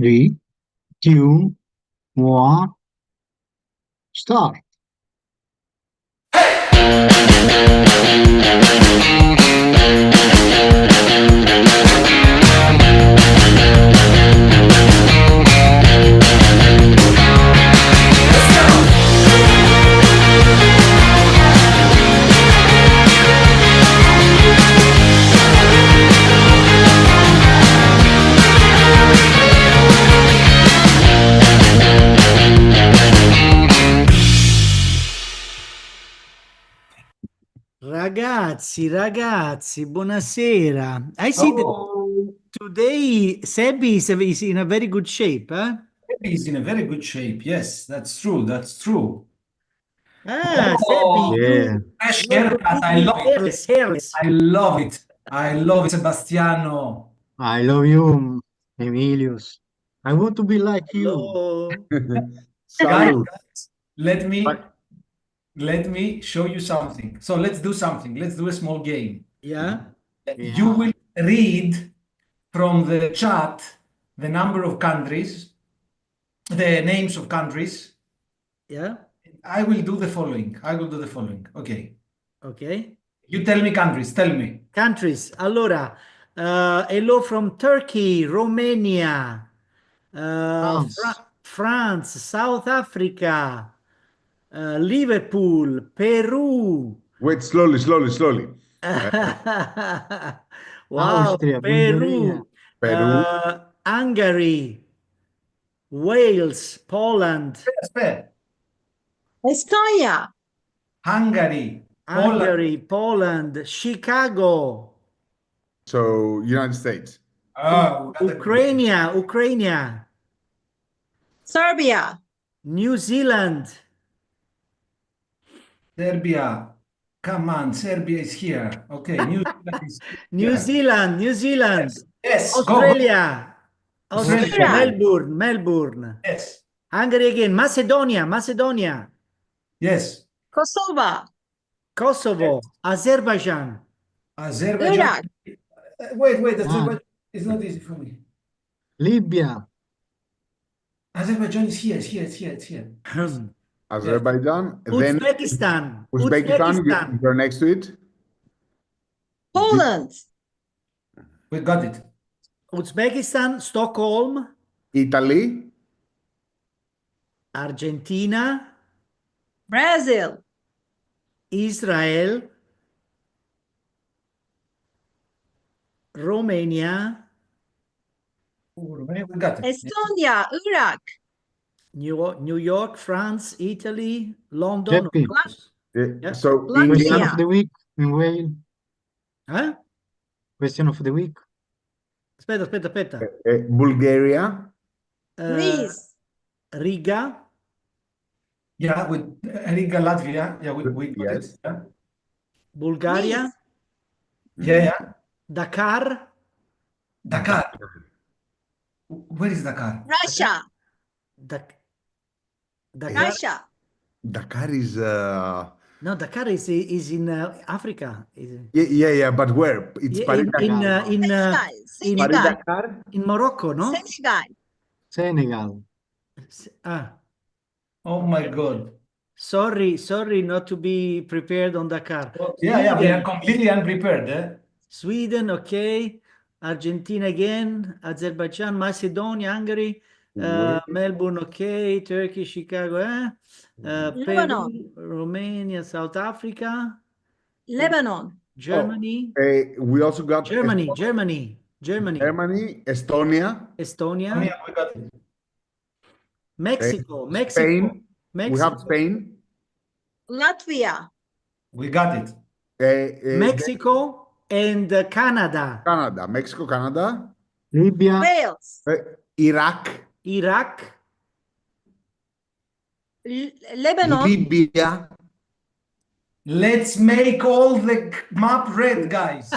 3, 2, 1, start. Ragazzi, buonasera. I see that today Sebi is in a very good shape, huh? He's in a very good shape. Yes, that's true. That's true. Ah, Oh, Sebi, Yeah, fresh you are haircut. I love it. hairless. I love it. I love it, Sebastiano. I love you, Emilius. I want to be like you. Hello. Guys, Salud. let me show you something. So let's do something. Let's do a small game. Yeah, You will read from the chat the number of countries, the names of countries. yeah, I will do the following. Okay. okay. You tell me countries. Tell me. Countries. Allora, hello from Turkey, Romania, France. France, South Africa, Liverpool, Peru. Wait, slowly. Wow, Austria, Bulgaria. Peru, Peru. Hungary, Wales, Poland, Aspetta. Estonia, Hungary, Poland. Poland, Chicago, So United States. Oh, Ukraine, Serbia, New Zealand, Serbia. Come on, Serbia is here. Okay, New Zealand is New here. Zealand, Yes, Australia, Australia. Melbourne, Yes, Hungary again, Macedonia, yes. Kosovo, Azerbaijan, Azerbaijan. Iraq, Wait, Azerbaijan is not easy for me. Libya. Azerbaijan is here, it's here. Azerbaijan. Then Uzbekistan, you're next to it. Poland, We got it. Uzbekistan, Stockholm, Italy. Argentina, Brazil, Israel, Romania, We got it. Estonia, Iraq, New York, France, Italy, London, of Jeppy. course. Yeah. So Question Latvia. of the week in Wales. Huh? Question of the week. Aspetta. Bulgaria. Greece, Riga, Yeah, with Riga, Latvia. Yeah, we got Yes. it. Yeah. Bulgaria, Nice, Yeah. Dakar, Dakar. Where is Dakar? Russia, Dakar. Russia, Dakar is. No, Dakar is in Africa. Yeah. But where? It's Paris. Senegal, Dakar. In Morocco, no? Senegal, Ah, Oh my God. sorry, not to be prepared on Dakar. Yeah, we are completely unprepared. Sweden, okay. Argentina again. Azerbaijan, Macedonia, Hungary, Melbourne, okay. Turkey, Chicago, Lebanon, Peru, Romania, South Africa, Lebanon, Germany, We also got Germany, Estonia, Estonia, We got it. Mexico, Spain. We have Spain. Latvia, We got it. Mexico, and Canada. Mexico, Canada. Libya. Wales, Iraq. Lebanon, Libya. Let's make all the map red, guys.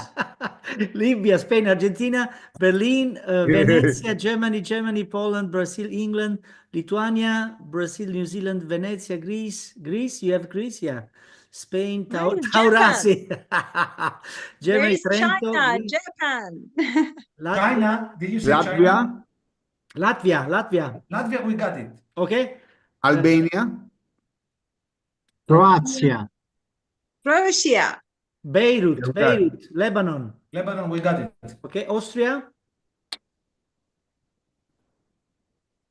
Libya, Spain, Argentina, Berlin, Venezia, Germany, Poland, Brazil, England, Lithuania, Brazil, New Zealand, Venezia, Greece. You have Greece, yeah. Spain, Taurasi. Germany, there's Trento, China, Greece, Japan, China, did you say Latvia. China? Latvia, Latvia. Latvia, we got it. Okay. Albania. Croatia. Croatia. Beirut, Yeah, we got it. Beirut, Lebanon. Lebanon, we got it. Okay. Austria.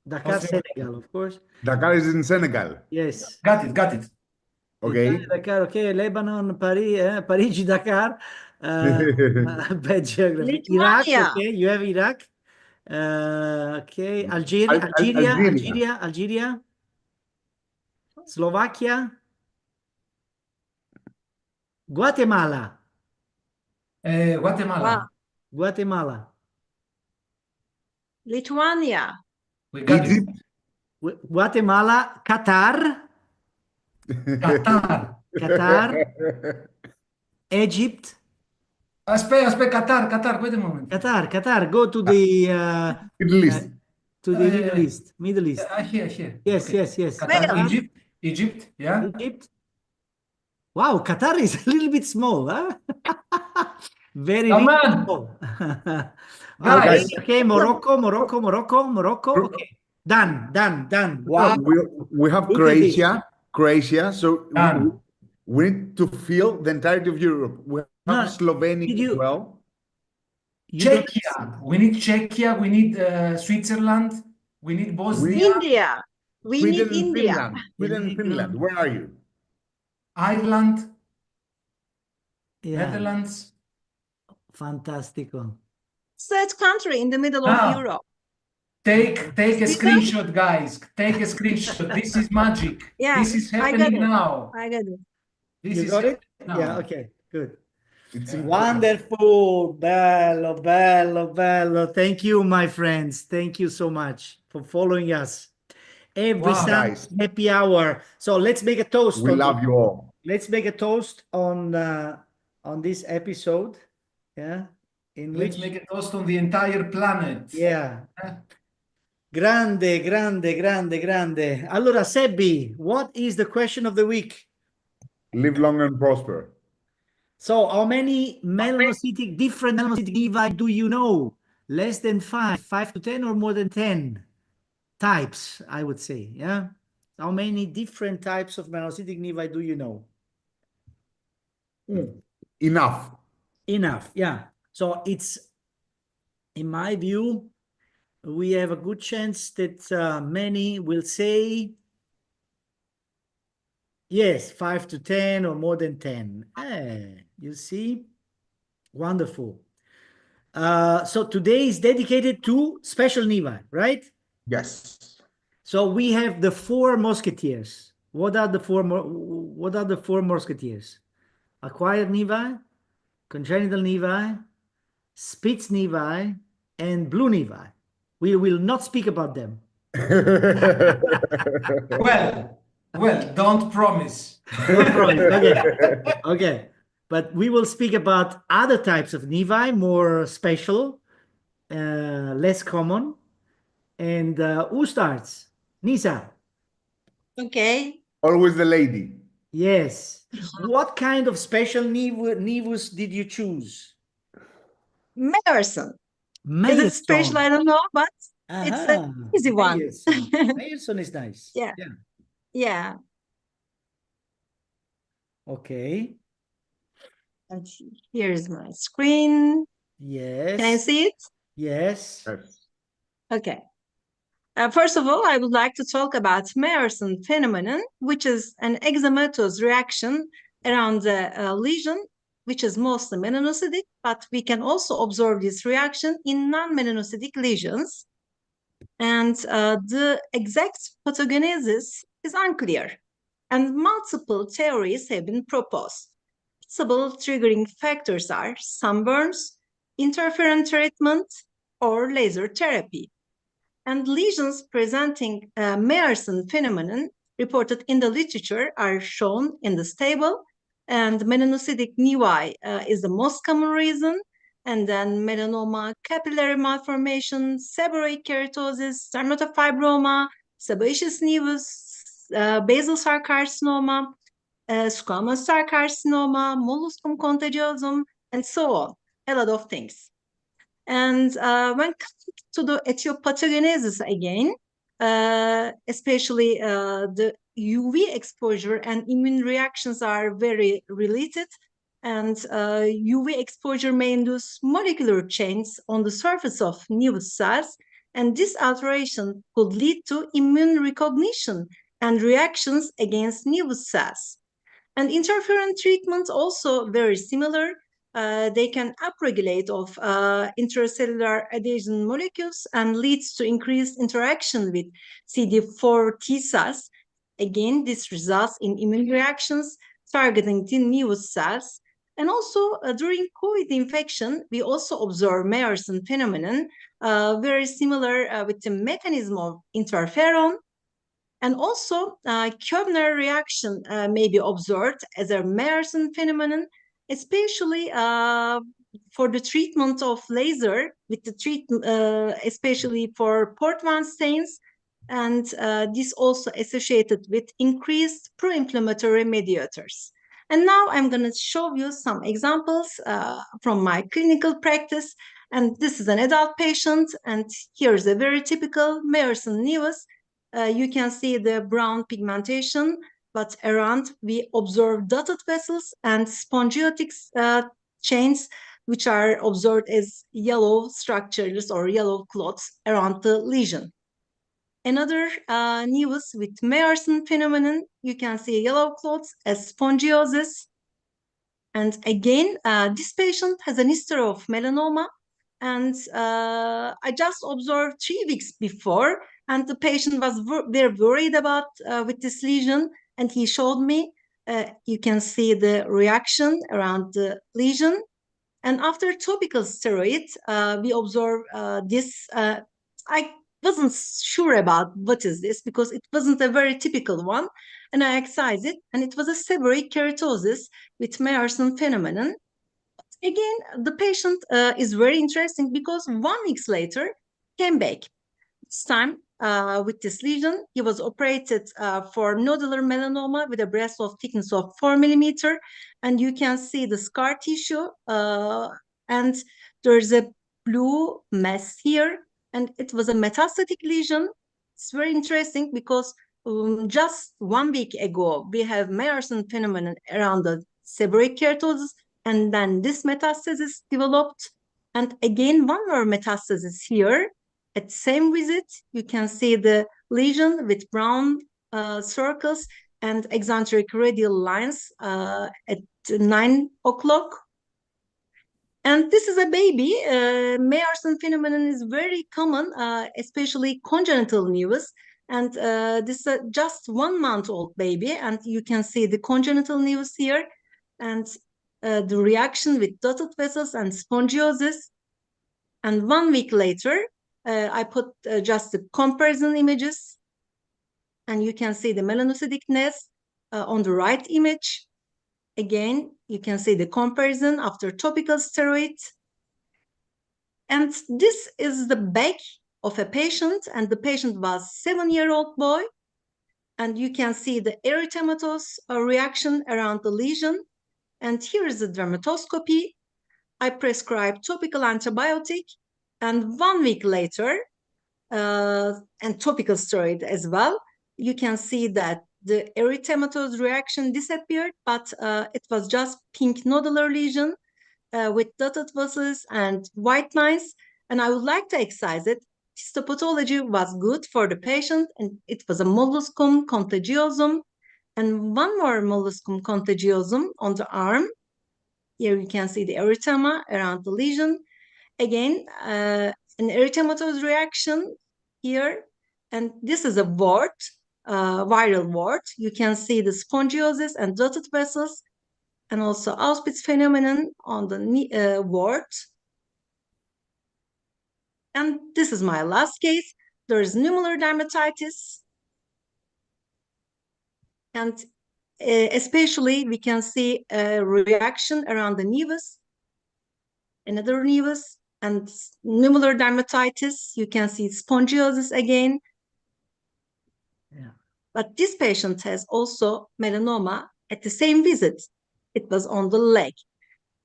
Dakar, Austria. Senegal, of course. Dakar is in Senegal. Yes. Got it, got it. Okay. Dakar, okay. Lebanon, Paris, Parigi, Dakar. Bad geography. Iraq, Lithuania. okay. You have Iraq. Okay. Algeria, Algeria. Algeria. Slovakia. Guatemala. Guatemala. Wow. Guatemala. Lithuania. We got Egypt. Guatemala. Qatar. it. Qatar. Qatar. Egypt. Aspetta, Qatar, wait a moment. Qatar. Go to the Middle East. Middle East. Middle East. Here. Yes, Okay. yes. Qatar, Qatar. Egypt, yeah. Egypt. Wow, Qatar is a little bit small, huh? Very Come really on. small. Guys. Okay, Morocco. Okay, done. Wow. We have Look at this. Croatia. So Done. we need to feel the entirety of Europe. We have No, Slovenia did you- as well. You don't- Czechia. We need Czechia. We need Switzerland. We need Bosnia. India. We Sweden need and India. Finland. Sweden and Finland. Where are you? Ireland. Yeah, Netherlands. fantastico. Third country in the middle of Ah. Europe. Take a Sweden? screenshot, guys. Take a screenshot. This is magic. Yeah, This is I got happening it. now. I got it. This You is got it? happening now. Yeah, okay, good. It's Wonderful, bello. Thank you, my friends. Thank you so much for following us every Wow, Sunday guys. happy hour. So let's make a toast. We on love this. you all. Let's make a toast on this episode. Yeah, in Let's which make a toast on the entire planet. yeah. Grande. Allora, Sebby, what is the question of the week? Live long and prosper. So, how many different melanocytic nevi do you know? Less than 5 to 10, or more than 10 types, I would say. Yeah. How many different types of melanocytic nevi do you know? Enough. Enough. Yeah. So it's, in my view, we have a good chance that many will say yes, 5 to 10 or more than 10. You see? Wonderful. So today is dedicated to special nevi, right? Yes. So we have the 4 musketeers. What are the four musketeers? Acquired nevi, congenital nevi, Spitz nevi, and blue nevi. We will not speak about them. Well, don't promise. Don't promise. Okay. But we will speak about other types of nevi, more special, less common. And who starts? Nisa. Okay. Always the lady. Yes. What kind of special nevus did you choose? Meyerson. Meyerson. Is it special? I don't know, but it's an easy one. Meyerson is nice. Yeah. Yeah. Okay. And here's my screen. Yes. Can I see it? Yes. Okay. First of all, I would like to talk about Meyerson phenomenon, which is an eczematous reaction around the lesion, which is mostly melanocytic, but we can also observe this reaction in non-melanocytic lesions. And the exact pathogenesis is unclear, and multiple theories have been proposed. Possible triggering factors are sunburns, interferon treatment, or laser therapy. And lesions presenting Meyerson phenomenon reported in the literature are shown in this table. And melanocytic nevi is the most common reason. And then melanoma, capillary malformation, seborrheic keratosis, dermatofibroma, sebaceous nevus, basal cell carcinoma, squamous cell carcinoma, molluscum contagiosum, and so on. A lot of things. And when coming to the etiopathogenesis again, especially the UV exposure and immune reactions are very related. And UV exposure may induce molecular changes on the surface of nevus cells, and this alteration could lead to immune recognition and reactions against nevus cells. And interferon treatments also very similar. They can upregulate of intracellular adhesion molecules and leads to increased interaction with CD4 T cells. Again, this results in immune reactions targeting the nevus cells. And also during COVID infection, we also observe Meyerson phenomenon, very similar with the mechanism of interferon. And also, Koebner reaction may be observed as a Meyerson phenomenon, especially for the treatment of laser, with the treatment, especially for port 1 stains, and this also associated with increased pro-inflammatory mediators. And now I'm going to show you some examples from my clinical practice. And this is an adult patient, and here's a very typical Meyerson nevus. You can see the brown pigmentation, but around we observe dotted vessels and spongiotic chains, which are observed as yellow structures or yellow clots around the lesion. Another nevus with Meyerson phenomenon, you can see yellow clots as spongiosis. And again, this patient has a history of melanoma, and I just observed 3 weeks before, and the patient was very worried about with this lesion, and he showed me. You can see the reaction around the lesion, and after topical steroid, we observe this. I wasn't sure about what is this because it wasn't a very typical one, and I excised it, and it was a seborrheic keratosis with Meyerson phenomenon. Again, the patient is very interesting because 1 week later came back. This time with this lesion, he was operated for nodular melanoma with a breast of thickness of 4 millimeter, and you can see the scar tissue, and there's a blue mass here, and it was a metastatic lesion. It's very interesting because just 1 week ago, we have Meyerson phenomenon around the seborrheic keratosis, and then this metastasis developed, and again, one more metastasis here. At the same visit, you can see the lesion with brown circles and eccentric radial lines at 9 o'clock. And this is a baby. Meyerson phenomenon is very common, especially congenital nevus. And this is just 1 month old baby. And you can see the congenital nevus here and the reaction with dotted vessels and spongiosis. And 1 week later, I put just the comparison images, and you can see the melanocytic on the right image. Again, you can see the comparison after topical steroids. And this is the back of a patient, and the patient was 7-year-old boy. And you can see the erythematous reaction around the lesion. And here is the dermatoscopy. I prescribed topical antibiotic, and 1 week later, and topical steroid as well, you can see that the erythematous reaction disappeared, but it was just pink nodular lesion with dotted vessels and white lines. And I would like to excise it. Histopathology was good for the patient, and it was a molluscum contagiosum, and one more molluscum contagiosum on the arm. Here you can see the erythema around the lesion. Again, an erythematous reaction here, and this is a wart, viral wart. You can see the spongiosis and dotted vessels, and also Auspitz phenomenon on the wart. And this is my last case. There is nummular dermatitis, and especially we can see a reaction around the nevus, another nevus, and nummular dermatitis. You can see spongiosis again. Yeah. But this patient has also melanoma at the same visit. It was on the leg.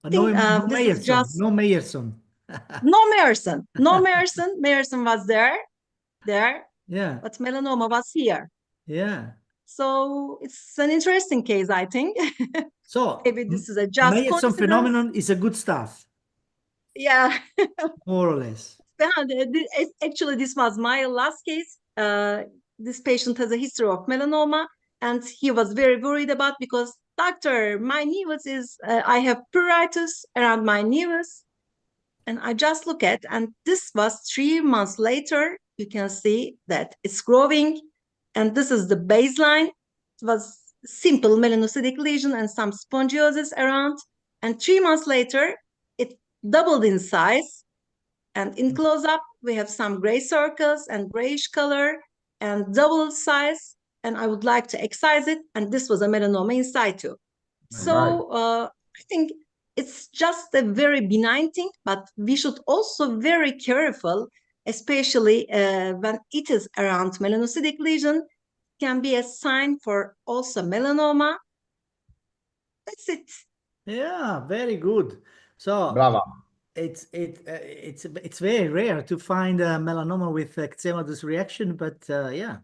No, This is Meyerson, just no Meyerson. No Meyerson. No Meyerson. Meyerson was there, Yeah, but melanoma was here. yeah. So it's an interesting case, I think. So Maybe this is a just Meyerson coincidence. phenomenon is a good stuff, Yeah. more or less. Actually, this was my last case. This patient has a history of melanoma, and he was very worried about because doctor, my nevus is I have pruritus around my nevus, and I just look at, and this was 3 months later. You can see that it's growing, and this is the baseline. It was simple melanocytic lesion and some spongiosis around, and 3 months later, it doubled in size. And in close-up, we have some gray circles and grayish color and double size. And I would like to excise it. And this was a melanoma in situ. So I think it's just a very benign thing, but we should also very careful, especially when it is around melanocytic lesion, can be a sign for also melanoma. That's it. Yeah, very good. So Brava. it's very rare to find a melanoma with eczematous reaction, but yeah.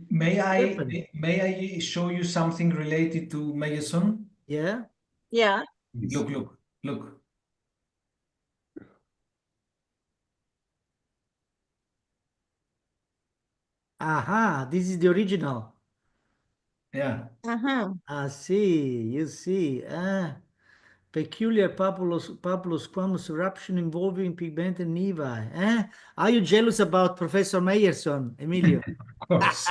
May Happen. I show you something related to Meyerson? Yeah. Yeah. Look. Aha, this is the original. Yeah. Uh-huh. I see, you see. Peculiar papulosquamous eruption involving pigmented nevi. Are you jealous about Professor Meyerson, Emilio? Of course.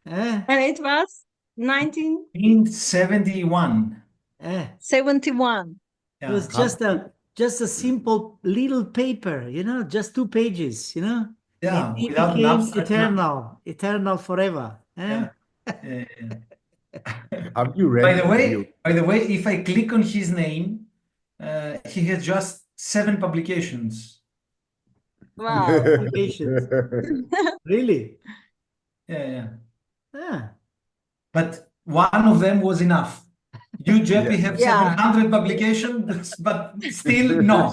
Eh? And it was In 1971. 71. It was Yeah. just a simple little paper, just 2 pages, And Yeah, it without an became abstract. eternal forever. Yeah. Have you read By the way, if I click on his name, he has just 7 publications. Wow. Publications. Really? Yeah. Yeah. But one of them was enough. You, Jeppy, have Yeah. 700 publications, but still no.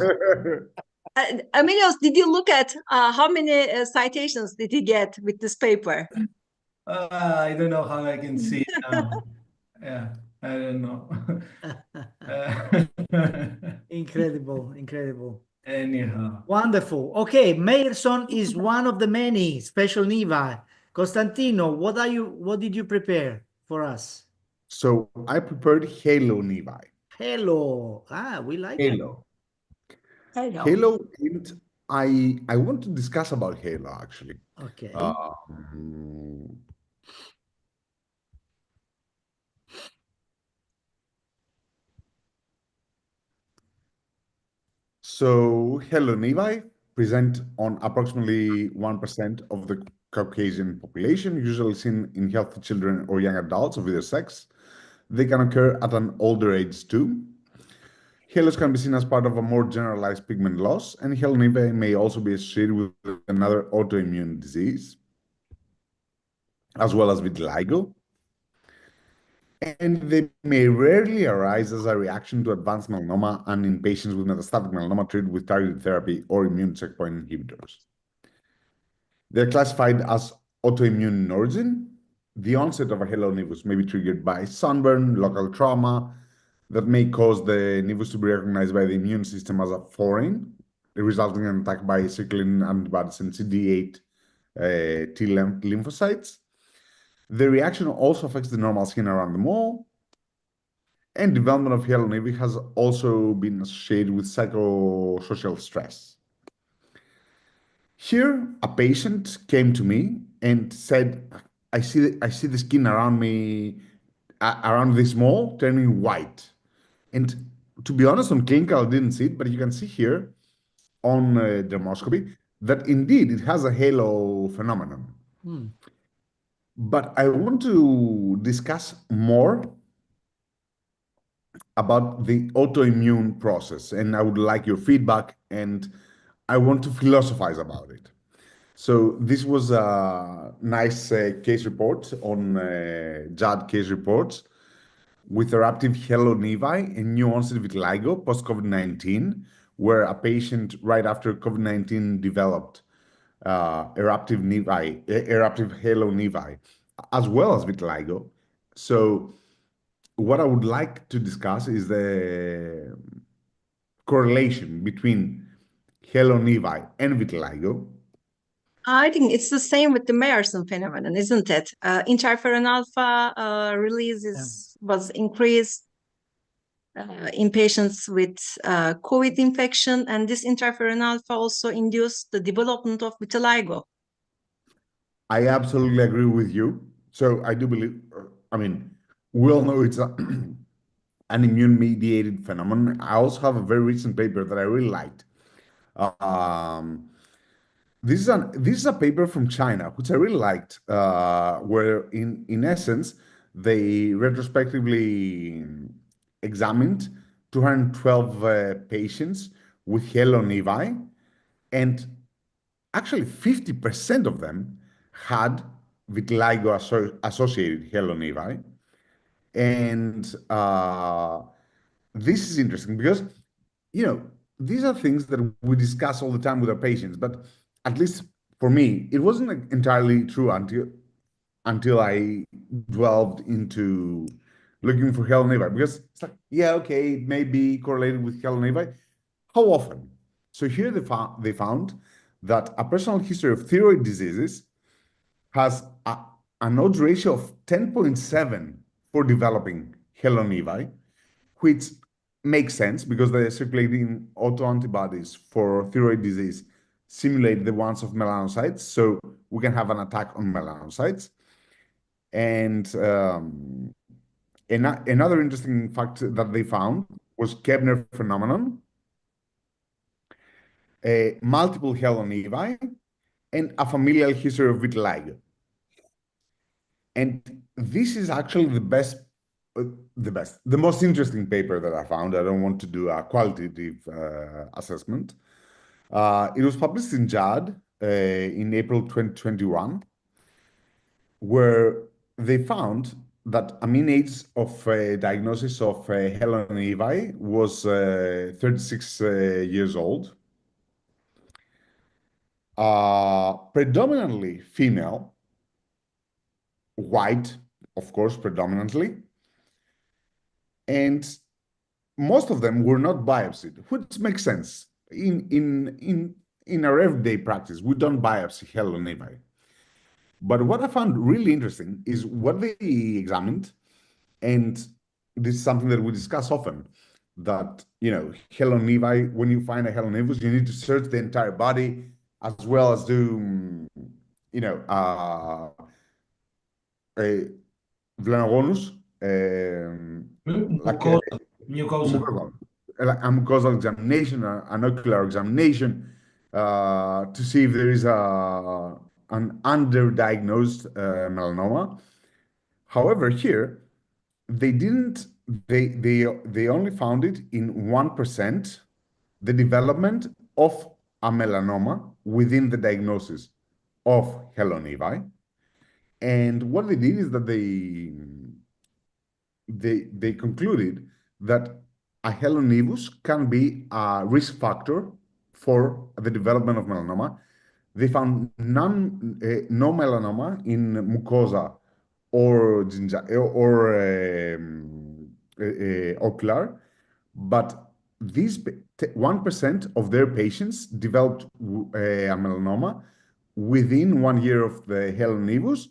Emilios, did you look at how many citations did he get with this paper? I don't know how I can see it now. Yeah, I don't know. Incredible. Anyhow. Wonderful. Okay, Meyerson is one of the many special nevi. Costantino, what did you prepare for us? So I prepared Halo nevi. Halo. We like it. Halo. I know. Halo, and I want to discuss about Halo actually. Okay. So Halo nevi present on approximately 1% of the Caucasian population, usually seen in healthy children or young adults of either sex. They can occur at an older age too. Halos can be seen as part of a more generalized pigment loss, and Halo nevi may also be associated with another autoimmune disease, as well as vitiligo. And they may rarely arise as a reaction to advanced melanoma and in patients with metastatic melanoma treated with targeted therapy or immune checkpoint inhibitors. They're classified as autoimmune in origin. The onset of a halo nevus may be triggered by sunburn, local trauma that may cause the nevus to be recognized by the immune system as a foreign, resulting in an attack by circulating antibodies and CD8 T lymphocytes. The reaction also affects the normal skin around the mole, and development of halo nevi has also been associated with psychosocial stress. Here, a patient came to me and said, I see the skin around me, around this mole, turning white. And to be honest, on clinical, I didn't see it, but you can see here on dermoscopy that indeed it has a halo phenomenon. But I want to discuss more about the autoimmune process, and I would like your feedback, and I want to philosophize about it. So this was a nice case report on JAD case reports with eruptive halo nevi and new onset vitiligo post-COVID-19 where a patient right after COVID-19 developed eruptive nevi, eruptive halo nevi, as well as vitiligo. So what I would like to discuss is the correlation between halo nevi and vitiligo. I think it's the same with the Meyerson phenomenon, isn't it? Interferon alpha was increased in patients with COVID infection, and this interferon alpha also induced the development of vitiligo. I absolutely agree with you. So I do believe, I mean, we all know it's an immune-mediated phenomenon. I also have a very recent paper that I really liked. Um, this is a paper from China, which I really liked, where in essence they retrospectively examined 212 patients with halo nevi, and actually 50% of them had vitiligo associated halo nevi. And this is interesting because, you know, these are things that we discuss all the time with our patients, but at least for me, it wasn't entirely true until I delved into looking for halo nevi, because it's like, yeah, okay, it may be correlated with halo nevi. How often? So here they found that a personal history of thyroid diseases has an odds ratio of 10.7 for developing halo nevi, which makes sense because the circulating autoantibodies for thyroid disease simulate the ones of melanocytes, so we can have an attack on melanocytes. And another interesting fact that they found was Kebner phenomenon, multiple halo nevi, and a familial history of vitiligo. And this is actually the most interesting paper that I found. I don't want to do a qualitative assessment. It was published in JAD in April 2021, where they found that a mean age of diagnosis of halo nevi was 36 years old, predominantly female, white, of course, predominantly, and most of them were not biopsied, which makes sense. In our everyday practice, we don't biopsy halo nevi. But what I found really interesting is what they examined, and this is something that we discuss often, that, you know, halo nevi, when you find a halo nevus, you need to search the entire body as well as do, you know, a Vlenogonus, like a Mucosa. mucosal examination, an ocular examination, to see if there is an underdiagnosed melanoma. However, here they didn't. They only found it in 1%, the development of a melanoma within the diagnosis of halo nevi. And what they did is that they concluded that a halo nevus can be a risk factor for the development of melanoma. They found no melanoma in mucosa or ocular, but these 1% of their patients developed a melanoma within 1 year of the halo nevus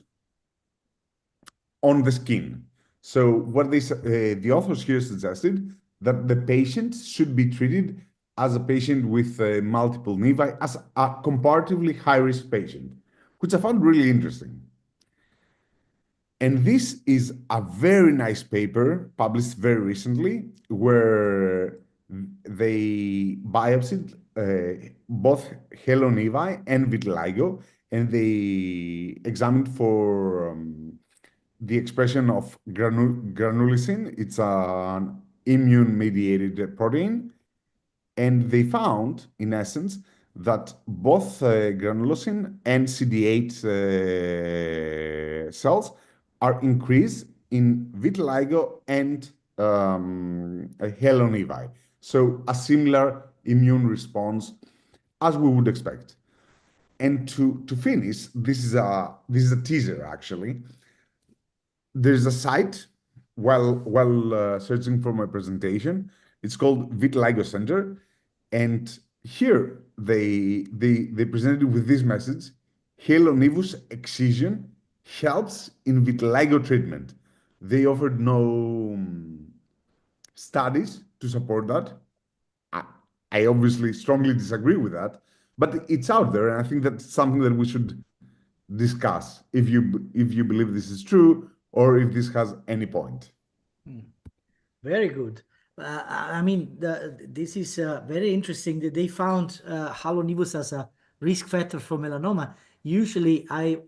on the skin. So what the authors here suggested that the patient should be treated as a patient with multiple nevi, as a comparatively high-risk patient, which I found really interesting. And this is a very nice paper published very recently, where they biopsied both halo nevi and vitiligo, and they examined for the expression of granulosin. It's an immune-mediated protein. And they found, in essence, that both granulosin and CD8 cells are increased in vitiligo and halo nevi. So a similar immune response, as we would expect. And to finish, this is a teaser actually. There's a site while searching for my presentation. It's called Vitiligo Center, and here they presented with this message: Halo nevus excision helps in vitiligo treatment. They offered no studies to support that. I, I obviously strongly disagree with that, but it's out there, and I think that's something that we should discuss if you believe this is true or if this has any point. Very good. I mean, this is very interesting that they found halo nevus as a risk factor for melanoma. Usually, I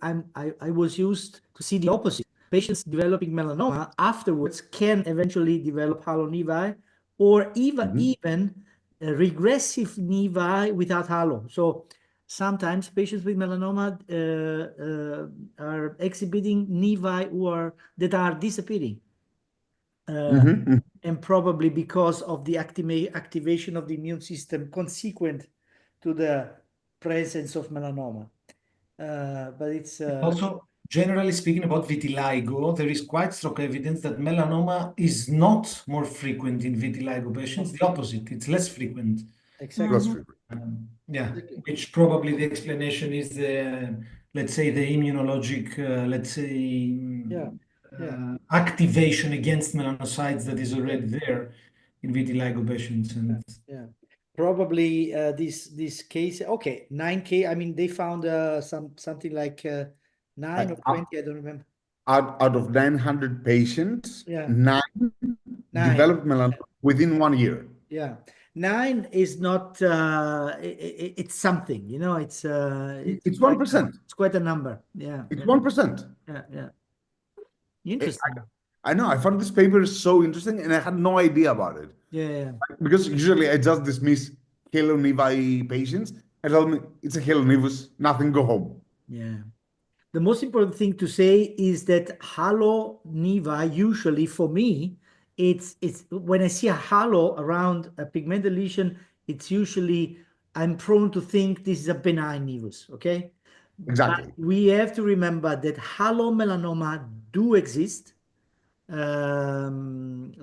was used to see the opposite. Patients developing melanoma afterwards can eventually develop halo nevi, or even regressive nevi without halo. So sometimes patients with melanoma are exhibiting nevi that are disappearing. And probably because of the activation of the immune system consequent to the presence of melanoma. But it's Also, generally speaking about vitiligo, there is quite strong evidence that melanoma is not more frequent in vitiligo patients. The opposite, it's less frequent. exactly. Less frequent. Yeah, which probably the explanation is the, let's say, the immunologic, activation against melanocytes that is already there in vitiligo patients. And Yeah, probably this case. Okay, 9K. I mean, they found something like 9 or 20. I don't remember. Out of 900 patients, Yeah. 9 developed melanoma within 1 year. Yeah, 9 is not. It's something, you know. It's 1%. It's quite a number. Yeah. It's 1%. Yeah. Interesting. I know. I found this paper so interesting, and I had no idea about it. Yeah. Because usually I just dismiss halo nevi patients and tell me it's a halo nevus, nothing, go home. Yeah. The most important thing to say is that halo nevi, usually for me, it's when I see a halo around a pigmented lesion, it's usually I'm prone to think this is a benign nevus. Okay. Exactly. But we have to remember that halo melanoma do exist.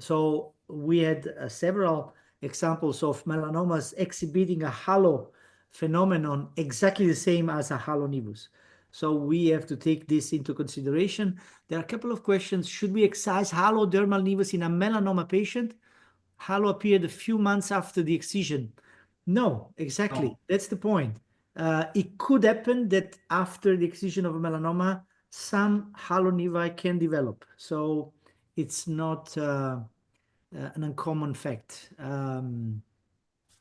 So we had several examples of melanomas exhibiting a halo phenomenon exactly the same as a halo nevus. So we have to take this into consideration. There are a couple of questions. Should we excise halo dermal nevus in a melanoma patient? Halo appeared a few months after the excision. No, exactly. No. That's the point. It could happen that after the excision of a melanoma, some halo nevi can develop. So it's not an uncommon fact.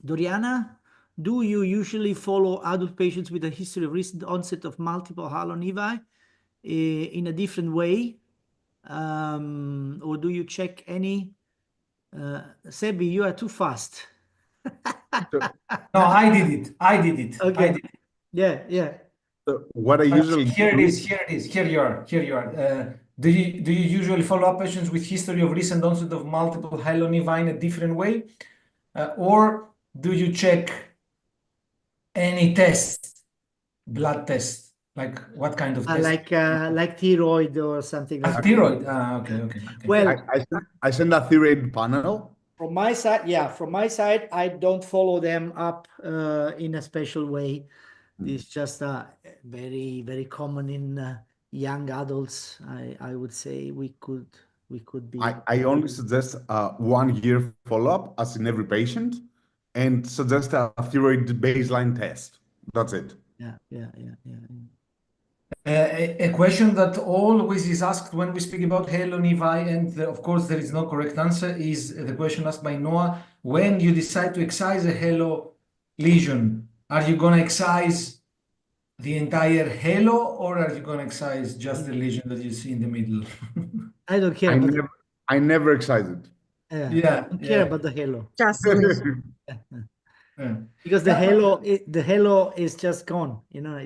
Doriana, do you usually follow adult patients with a history of recent onset of multiple halo nevi in a different way? Or do you check any? Sebi, you are too fast. no, I did it. Okay. I did it. Yeah. So what I usually Here it do, is. Here you are. Do you usually follow up patients with history of recent onset of multiple halo nevi in a different way, or do you check any test, blood test, like what kind of test? Like thyroid or something like that. Thyroid. Okay. Well, I send a thyroid panel. from my side, I don't follow them up in a special way. It's just very, very common in young adults. I would say we could be. I only suggest 1 year follow-up as in every patient and suggest a thyroid baseline test. That's it. Yeah. A question that always is asked when we speak about halo nevi, and of course there is no correct answer, is the question asked by Noah. When you decide to excise a halo lesion, are you going to excise the entire halo, or are you going to excise just the lesion that you see in the middle? I don't care. I never excised. I don't care about the halo. Just Because the halo is just gone. You know,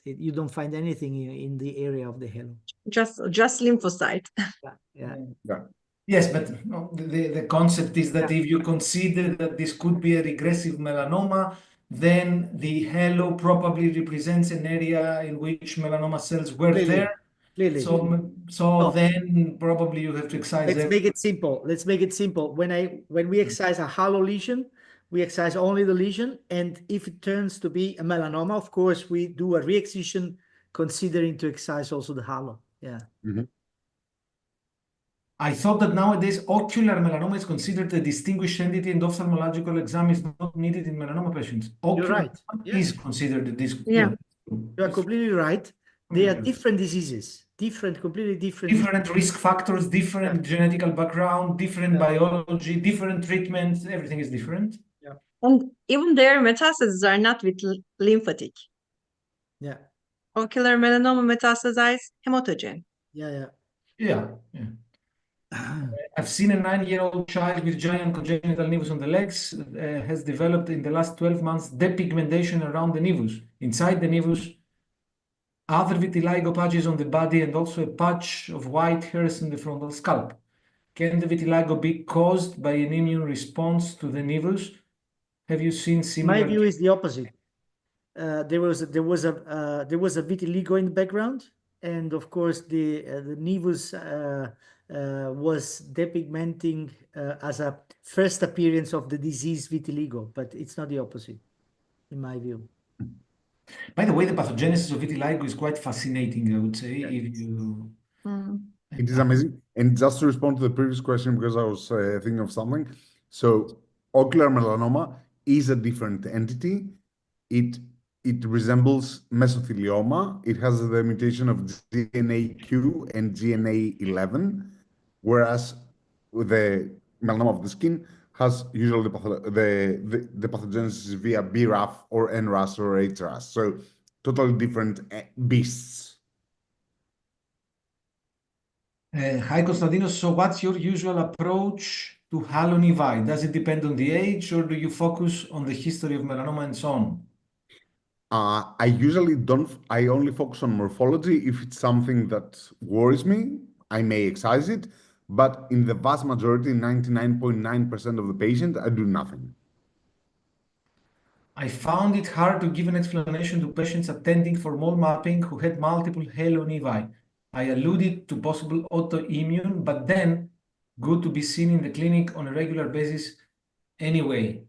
you don't find anything in the area of the halo. just lymphocyte. Yeah. Yeah. Yes, but no, the concept is that if you consider that this could be a regressive melanoma, then the halo probably represents an area in which melanoma cells were Clearly, there. clearly. So then probably you have to excise Let's make it simple. Let's make it simple. When we excise a halo lesion, we excise only the lesion, and if it turns to be a melanoma, of course, we do a re-excision considering to excise also the halo. Yeah. I thought that nowadays ocular melanoma is considered a distinguished entity and ophthalmological exam is not needed in melanoma patients. You're Ocular right. melanoma is considered a Yeah. You are completely right. They are different diseases, completely different. Different risk factors, different genetical background, different biology, different treatments, everything is different. And even their metastases are not with lymphatic. Yeah. Ocular melanoma metastasized hematogen. Yeah. Yeah. I've seen a 9-year-old child with giant congenital nevus on the legs, has developed in the last 12 months depigmentation around the nevus. Inside the nevus, other vitiligo patches on the body and also a patch of white hairs in the frontal scalp. Can the vitiligo be caused by an immune response to the nevus? Have you seen similar? My view is the opposite. There was a vitiligo in the background, and of course the nevus was depigmenting as a first appearance of the disease vitiligo, but it's not the opposite, in my view. By the way, the pathogenesis of vitiligo is quite fascinating, I would say. If you It is amazing. And just to respond to the previous question, because I was thinking of something. So ocular melanoma is a different entity. It resembles mesothelioma. It has the mutation of GNAQ and GNA11, whereas the melanoma of the skin has usually the pathogenesis via BRAF or NRAS or HRAS. So totally different beasts. Hi, Konstantinos. So what's your usual approach to halo nevi? Does it depend on the age or do you focus on the history of melanoma and so on? I usually don't, I only focus on morphology. If it's something that worries me, I may excise it. But in the vast majority, 99.9% of the patient, I do nothing. I found it hard to give an explanation to patients attending for mole mapping who had multiple halo nevi. I alluded to possible autoimmune, but then good to be seen in the clinic on a regular basis anyway.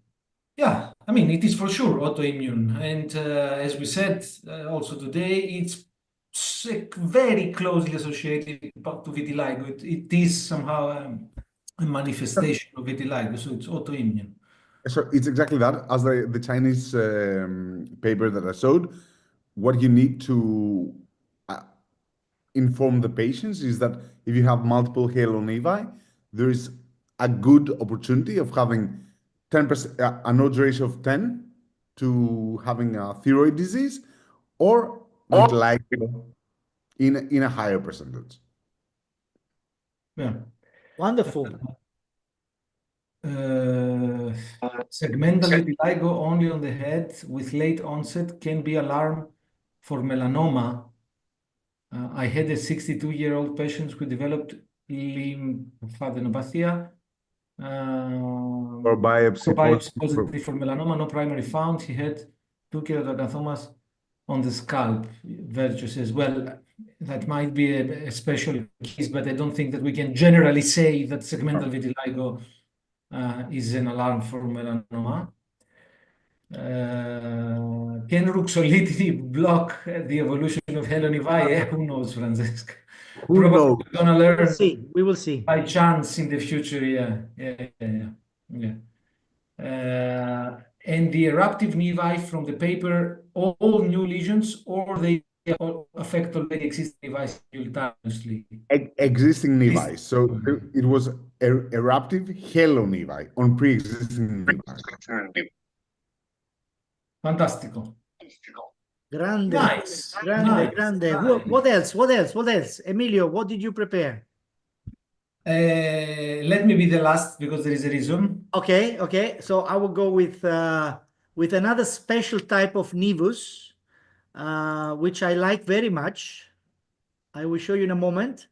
Yeah, I mean, it is for sure autoimmune. And as we said also today, it's very closely associated to vitiligo. It is somehow a manifestation of vitiligo, so it's autoimmune. So it's exactly that. As the Chinese paper that I showed, what you need to inform the patients is that if you have multiple halo nevi, there is a good opportunity of having 10%, an odds ratio of 10 to having a thyroid disease or vitiligo in a higher percentage. Yeah. Wonderful. Segmental vitiligo only on the head with late onset can be alarm for melanoma. I had a 62-year-old patient who developed lymphadenopathy. Or biopsy Positive for melanoma, no primary found. He had 2 keratodermathomas on the scalp. Virtue says, well, that might be a special case, but I don't think that we can generally say that segmental vitiligo is an alarm for melanoma. Can ruxolitinib block the evolution of halo nevi? Who knows, Francesca? Who knows? Probably gonna learn We will see. by chance in the future. Yeah. And the eruptive nevi from the paper, all new lesions, or they affect already existing nevi simultaneously? Existing nevi. So it was eruptive halo nevi on pre-existing nevi. Fantastico. Grande. Nice. Grande. What else? Emilio, what did you prepare? Let me be the last because there is a reason. Okay. So I will go with another special type of nevus, which I like very much. I will show you in a moment.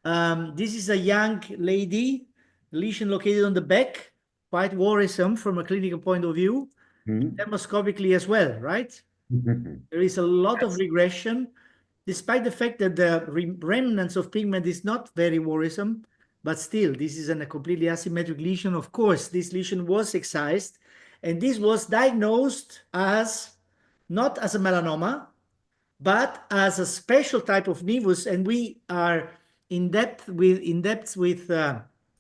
This is a young lady, lesion located on the back, quite worrisome from a clinical point of view, dermoscopically as well, right? There is a lot of regression, despite the fact that the remnants of pigment is not very worrisome, but still, this is a completely asymmetric lesion. Of course, this lesion was excised, and this was diagnosed as not as a melanoma, but as a special type of nevus, and we are in depth with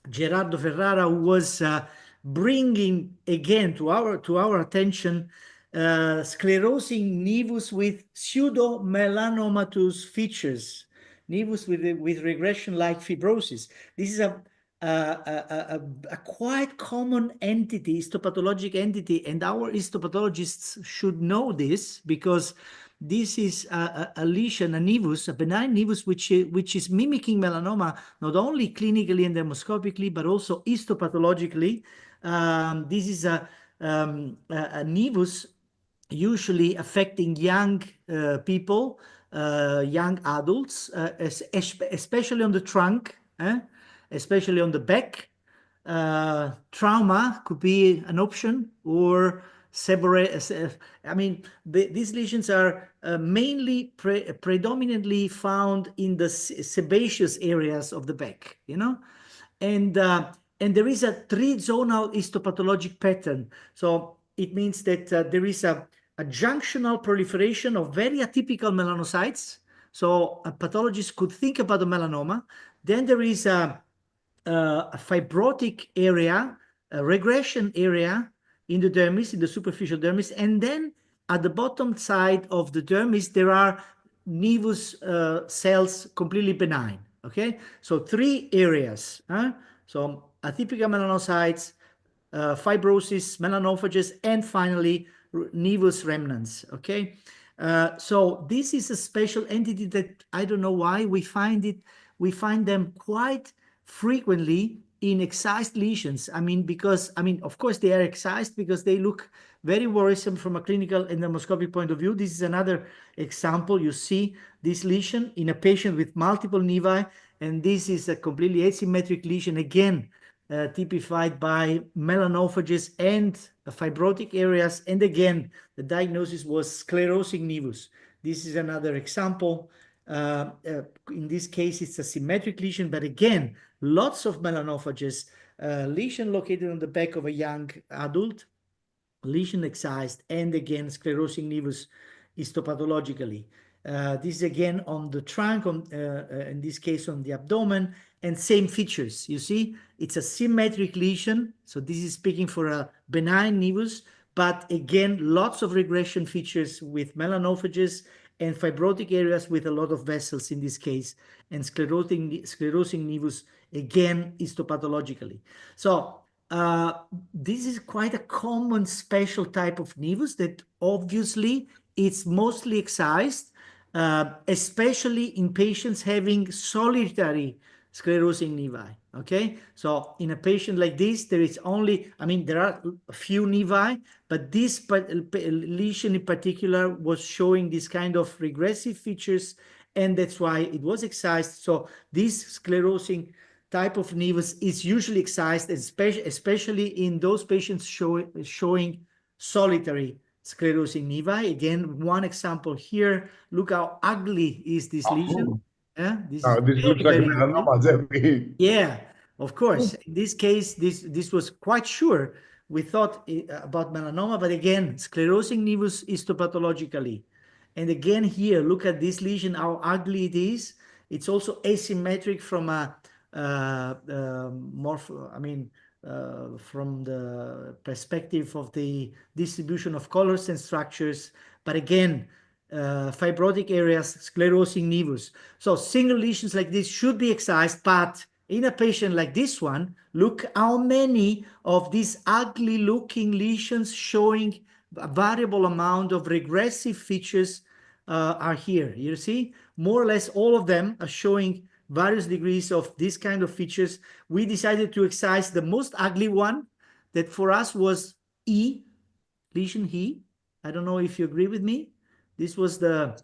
Gerardo Ferrara, who was bringing again to our attention sclerosing nevus with pseudomelanomatous features, nevus with regression-like fibrosis. This is a quite common entity, histopathologic entity, and our histopathologists should know this because this is a lesion, a nevus, a benign nevus, which is mimicking melanoma, not only clinically and dermoscopically, but also histopathologically. This is a nevus usually affecting young people, young adults, especially on the trunk, especially on the back. Trauma could be an option, or seborrheic. I mean, these lesions are mainly predominantly found in the sebaceous areas of the back, you know, and there is a three-zonal histopathologic pattern. So it means that there is a junctional proliferation of very atypical melanocytes. So a pathologist could think about a melanoma. Then there is a fibrotic area, a regression area in the dermis, in the superficial dermis, and then at the bottom side of the dermis, there are nevus cells completely benign, okay? So three areas, so atypical melanocytes, fibrosis, melanophages, and finally nevus remnants, okay? So this is a special entity that I don't know why we find them quite frequently in excised lesions. I mean, of course, they are excised because they look very worrisome from a clinical and dermoscopic point of view. This is another example. You see this lesion in a patient with multiple nevi, and this is a completely asymmetric lesion, again, typified by melanophages and fibrotic areas. And again, the diagnosis was sclerosing nevus. This is another example. In this case, it's a symmetric lesion, but again, lots of melanophages, lesion located on the back of a young adult, lesion excised, and again, sclerosing nevus histopathologically. This is again on the trunk, in this case on the abdomen, and same features. You see, it's a symmetric lesion. So this is speaking for a benign nevus, but again, lots of regression features with melanophages and fibrotic areas with a lot of vessels in this case, and sclerosing nevus, again, histopathologically. So this is quite a common special type of nevus that obviously it's mostly excised, especially in patients having solitary sclerosing nevi, okay? So in a patient like this, there is only, I mean, there are a few nevi, but this lesion in particular was showing this kind of regressive features, and that's why it was excised. So this sclerosing type of nevus is usually excised, especially in those patients showing solitary sclerosing nevi. Again, one example here. Look how ugly is this lesion. Yeah, this is This looks like melanoma, Jeremy. yeah, of course. In this case, this was quite sure. We thought about melanoma, but again, sclerosing nevus histopathologically. And again here, look at this lesion, how ugly it is. It's also asymmetric from a from the perspective of the distribution of colors and structures. But again, fibrotic areas, sclerosing nevus. So single lesions like this should be excised, but in a patient like this one, look how many of these ugly looking lesions showing a variable amount of regressive features are here. You see, more or less all of them are showing various degrees of this kind of features. We decided to excise the most ugly one that for us was E, lesion E. I don't know if you agree with me. This was the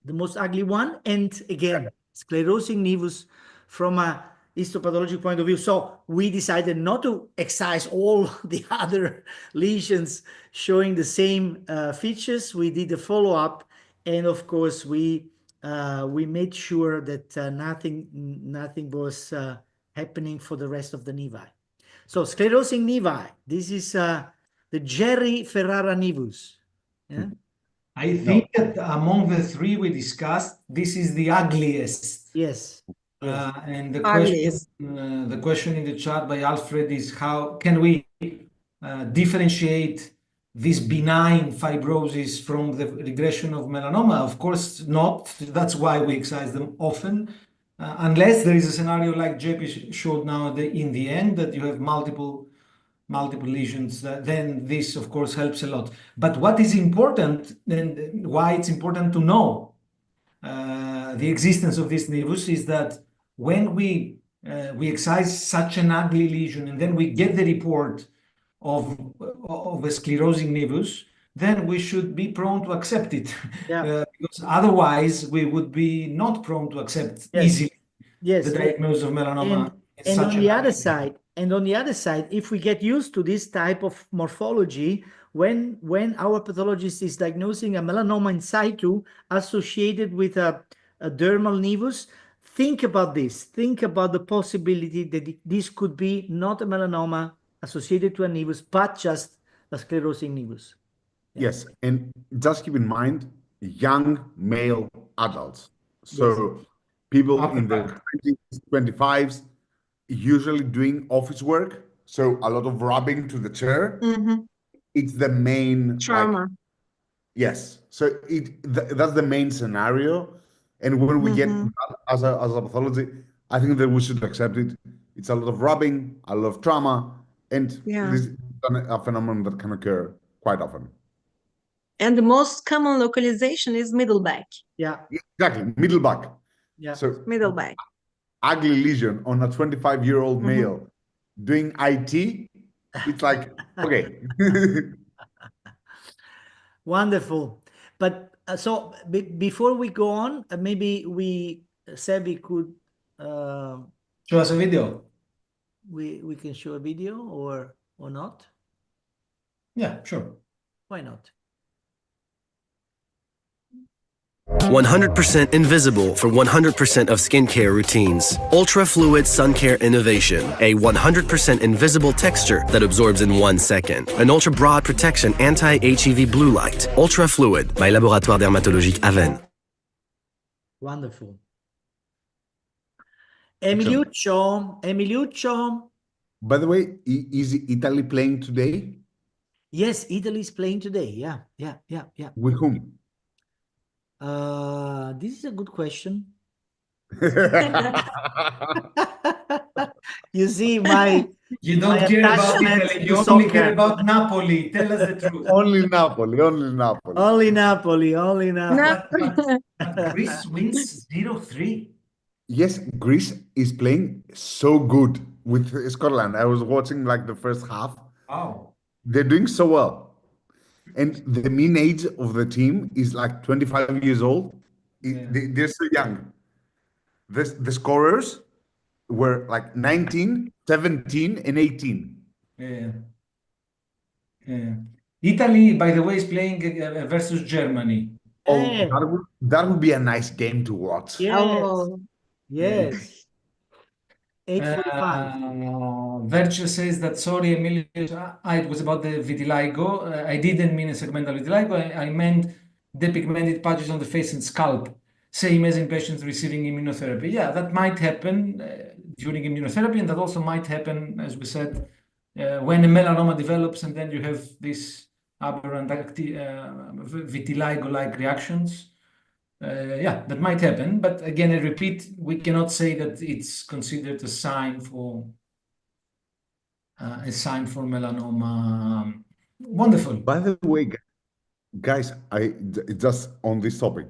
most ugly one. And again, sclerosing nevus from a histopathologic point of view. So we decided not to excise all the other lesions showing the same features. We did a follow-up, and of course we made sure that nothing was happening for the rest of the nevi. So sclerosing nevi, this is the Jerry Ferrara nevus. Yeah? I think that among the three we discussed, this is the ugliest. Yes. And the Ugliest. question in the chat by Alfred is how can we differentiate this benign fibrosis from the regression of melanoma? Of course not. That's why we excise them often. Unless there is a scenario like JP showed now in the end, that you have multiple lesions, then this of course helps a lot. But what is important and why it's important to know the existence of this nevus is that when we excise such an ugly lesion and then we get the report of a sclerosing nevus, then we should be prone to accept it. Because otherwise we would be not prone to accept easily the diagnosis of melanoma. And on the other side, if we get used to this type of morphology, when our pathologist is diagnosing a melanoma in situ associated with a dermal nevus, think about this. Think about the possibility that this could be not a melanoma associated to a nevus, but just a sclerosing nevus. Yes, and just keep in mind, young male adults. So people in their 20s, 25s, usually doing office work. So a lot of rubbing to the chair. It's the main Trauma. Yes, so that's the main scenario. And when we get that as a pathology, I think that we should accept it. It's a lot of rubbing, a lot of trauma, and this is a phenomenon that can occur quite often. And the most common localization is middle back. Yeah. Exactly, middle back. Yeah. So Middle back. ugly lesion on a 25-year-old male doing IT, it's like, okay. Wonderful. But so before we go on, maybe Sebi could show us a video. We can show a video or not? Yeah, sure. Why not? 100% invisible for 100% of skincare routines. Ultra Fluid Sun Care Innovation. A 100% invisible texture that absorbs in 1 second. An ultra broad protection anti-HEV blue light. Ultra Fluid by Laboratoire Dermatologique Aven. Wonderful. Emiliuccio. By the way, is Italy playing today? Yes, Italy is playing today. Yeah. With whom? This is a good question. You see, you don't care about Italy, you only care about Napoli. Tell us the truth. Only Napoli. But Greece wins 0-3. Yes, Greece is playing so good with Scotland. I was watching like the first half. Wow. They're doing so well. And the mean age of the team is like 25 years old. They're so young. The scorers were like 19, 17, and 18. Yeah. Italy, by the way, is playing versus Germany. Oh, that would be a nice game to watch. Yes. 8:45. Verge says that, sorry, Emilio, it was about the vitiligo. I didn't mean a segmental vitiligo. I meant depigmented patches on the face and scalp, same as in patients receiving immunotherapy. Yeah, that might happen during immunotherapy, and that also might happen, as we said, when a melanoma develops, and then you have this aberrant vitiligo-like reactions. That might happen, but again, I repeat, we cannot say that it's considered a sign for melanoma. Wonderful. By the way, guys, just on this topic,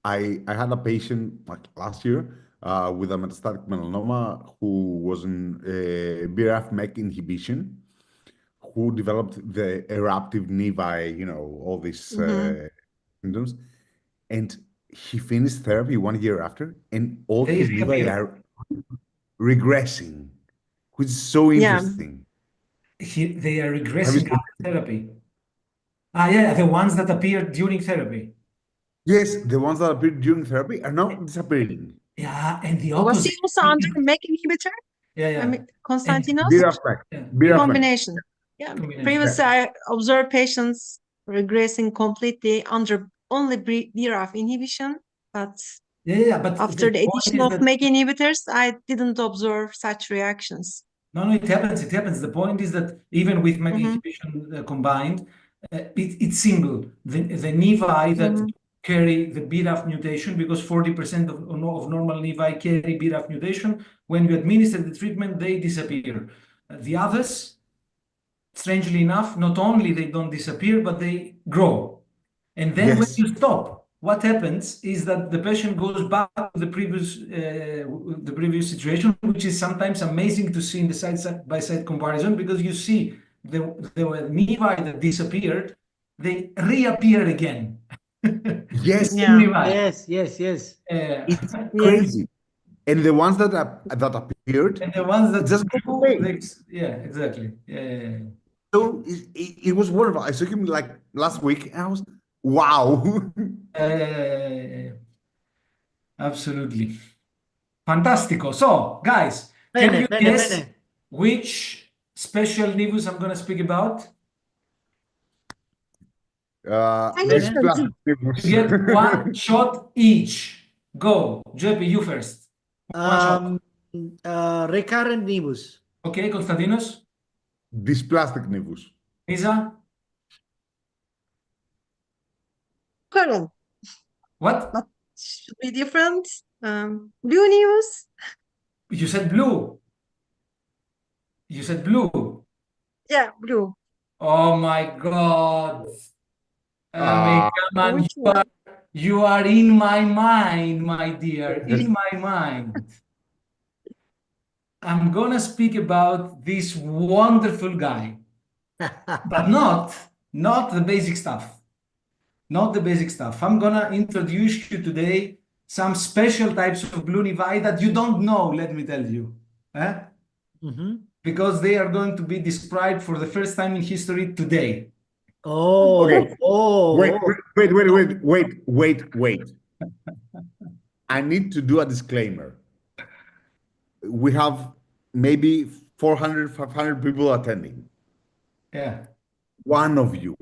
I had a patient like last year with a metastatic melanoma who was in BRAF/MEK inhibition, who developed the eruptive nevi, all these symptoms, and he finished therapy 1 year after, and all his nevi are regressing, which is so Yeah. interesting. They are Have you regressing seen- after therapy. Yeah, the ones that appeared during therapy. Yes, the ones that appeared during therapy are now disappearing. Yeah, and the Was opposite. he also under MEK inhibitor? Yeah. I mean, Konstantinos? BRAF, Yeah. BRAF. Combination. Yeah. Combination. Previously, I observed patients regressing completely under only BRAF inhibition, but But after the point addition is of that- MEK inhibitors, I didn't observe such reactions. No, it happens. It happens. The point is that even with MEK Mhm. inhibition combined, it's single. The nevi that carry the BRAF mutation, because 40% of normal nevi carry BRAF mutation. When you administer the treatment, they disappear. The others, strangely enough, not only they don't disappear, but they grow. And then when Yes. you stop, what happens is that the patient goes back to the previous situation, which is sometimes amazing to see in the side-by-side comparison, because you see the nevi that disappeared, they reappear again. Yes. Yeah. Yes, yes, yes. It's And crazy. And the ones that appeared, the ones that just go away. yeah, exactly. Yeah. So it was wonderful. I saw him like last week, and I was, wow. Absolutely. Fantastico. So, guys, can Bene, you bene, guess bene. which special nevus I'm going to speak about? This Bene. plastic You nevus. get one shot each. Go. Jeppe, you first. One shot. Recurrent nevus. Okay, Konstantinos? This plastic nevus. Lisa? Colonel, What? should be different. Blue news. You said blue. You said blue. Yeah, blue. Oh my God. I mean, come on. Which one? You are in my mind, my dear, in my mind. I'm gonna speak about this wonderful guy, but not the basic stuff. Not the basic stuff. I'm gonna introduce you today some special types of blue nevi that you don't know, let me tell you. Because they are going to be described for the first time in history today. Oh, Okay. oh, Wait. I need to do a disclaimer. We have maybe 400, 500 people attending. Yeah. One of you,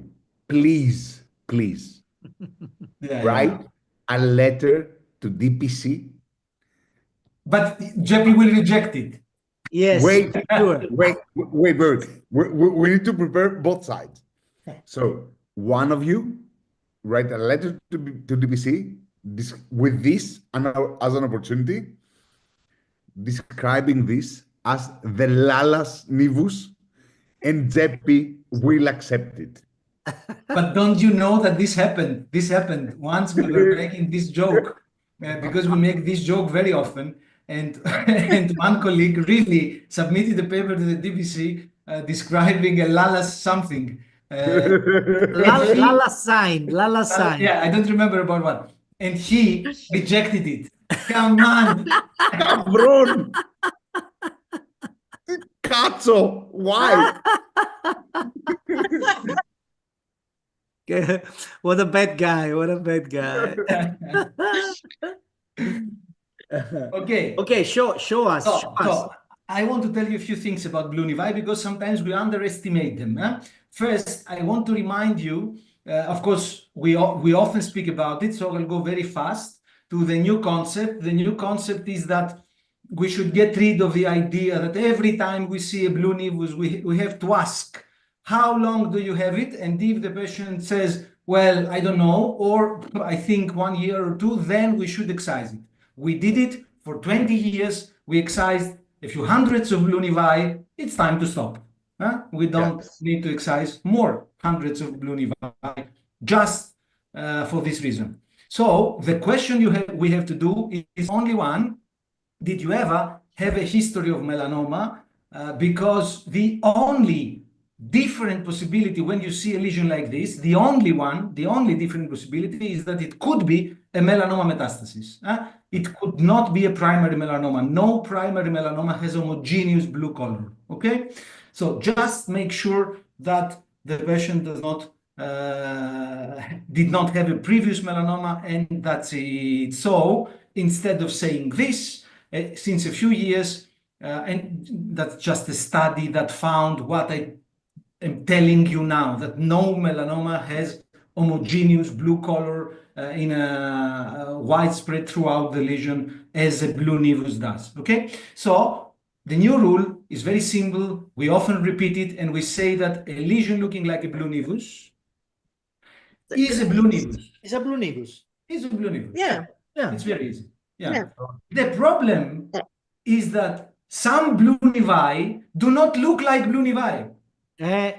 please, write a letter to DPC. But Jeppe will reject it. yes, Wait. sure. Wait. We need to prepare both sides. So one of you write a letter to DPC with this as an opportunity, describing this as the Lalas Nivus, and Jeppe will accept it. But don't you know that this happened? This happened once we were making this joke, because we make this joke very often. And, and one colleague really submitted the paper to the DPC describing a Lalas something. Lala sign, Lala sign. Yeah, I don't remember about what. And he rejected it. Come on. Cabrón! Cazzo! Why? What a bad guy. What a bad guy. Okay. Okay, show us. Show us. So I want to tell you a few things about blue nevi because sometimes we underestimate them. First, I want to remind you, of course, we often speak about it, so I'll go very fast to the new concept. The new concept is that we should get rid of the idea that every time we see a blue nevus, we have to ask, how long do you have it? And if the patient says, well, I don't know, or I think 1 year or two, then we should excise it. We did it for 20 years. We excised a few hundreds of blue nevi. It's time to stop. We don't need to excise more hundreds of blue nevi just for this reason. So the question we have to do is only one. Did you ever have a history of melanoma? Because the only different possibility when you see a lesion like this. The only different possibility is that it could be a melanoma metastasis. It could not be a primary melanoma. No primary melanoma has homogeneous blue color. Okay, so just make sure that the patient did not have a previous melanoma, and that's it. So instead of saying this, since a few years, and that's just a study that found what I'm telling you now, that no melanoma has homogeneous blue color in a widespread throughout the lesion as a blue nevus does. Okay, so the new rule is very simple. We often repeat it, and we say that a lesion looking like a blue nevus is a blue nevus. It's a blue nevus. Is a blue nevus. Yeah. Yeah. It's very easy. Yeah. Yeah. The problem is that some blue nevi do not look like blue nevi. The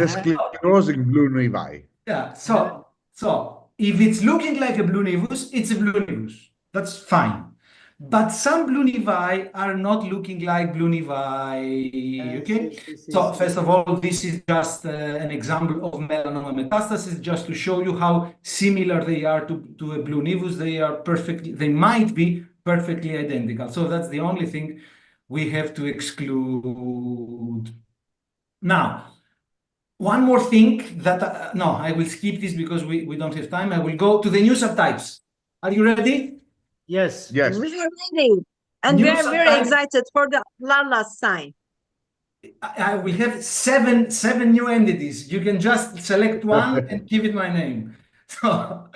sclerosing blue nevi. Yeah, so if it's looking like a blue nevus, it's a blue nevus. That's fine. But some blue nevi are not looking like blue nevi. Okay. So first of all, this is just an example of melanoma metastasis, just to show you how similar they are to a blue nevus. They might be perfectly identical. So that's the only thing we have to exclude. Now, one more thing that, no, I will skip this because we don't have time. I will go to the new subtypes. Are you ready? Yes. We are ready. And New we are very subtype. excited for the Lala's sign. I will have seven new entities. You can just select one and give it my name. So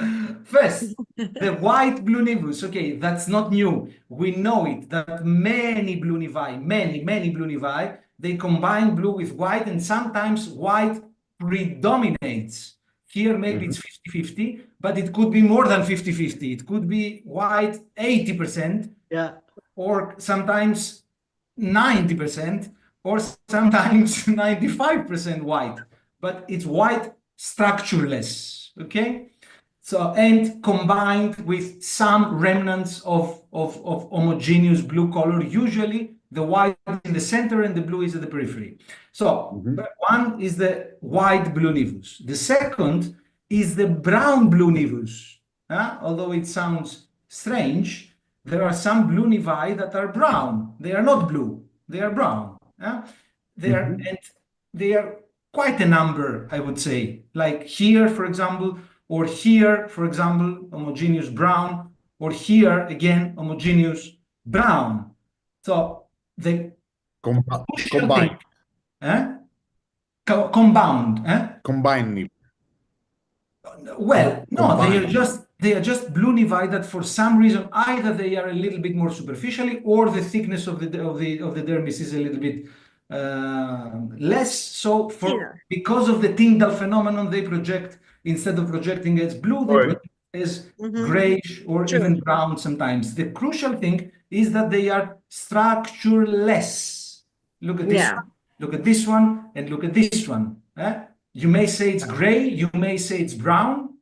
first, the white blue nevus. Okay, that's not new. We know it, that many blue nevi, many blue nevi, they combine blue with white, and sometimes white predominates. Here, maybe it's 50-50, but it could be more than 50-50. It could be white 80%, Yeah. or sometimes 90%, or sometimes 95% white, but it's white structureless, okay? So, and combined with some remnants of homogeneous blue color, usually the white is in the center and the blue is at the periphery. So one is the white blue nevus. The second is the brown blue nevus. Although it sounds strange, there are some blue nevi that are brown. They are not blue, they are brown. And they are quite a number, I would say. Like here, for example, or here, for example, homogeneous brown, or here again, homogeneous brown. So the Combined. Compound. Combined. Well, no, Combined. they are just blue nevi that for some reason either they are a little bit more superficially, or the thickness of the dermis is a little bit less. So because of the Tyndall phenomenon, they project, instead of projecting as blue, they project as grayish or even brown sometimes. The crucial thing is that they are structureless. Look at this one, look at this one, and look at this one. You may say it's gray, you may say it's brown.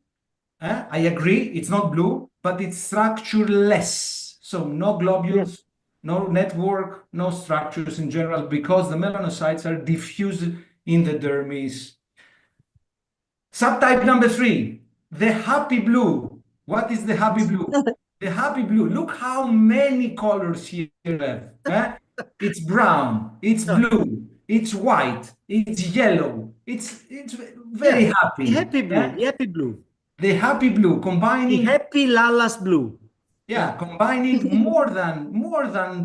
I agree, it's not blue, but it's structureless. So no globules, no network, no structures in general, because the melanocytes are diffused in the dermis. Subtype number 3, the happy blue. What is the happy blue? The happy blue. Look how many colors here have. It's brown, it's blue, it's white, it's yellow. It's very happy. Happy blue. Happy blue. The happy blue, combining the happy Lala's blue. Yeah, combining more than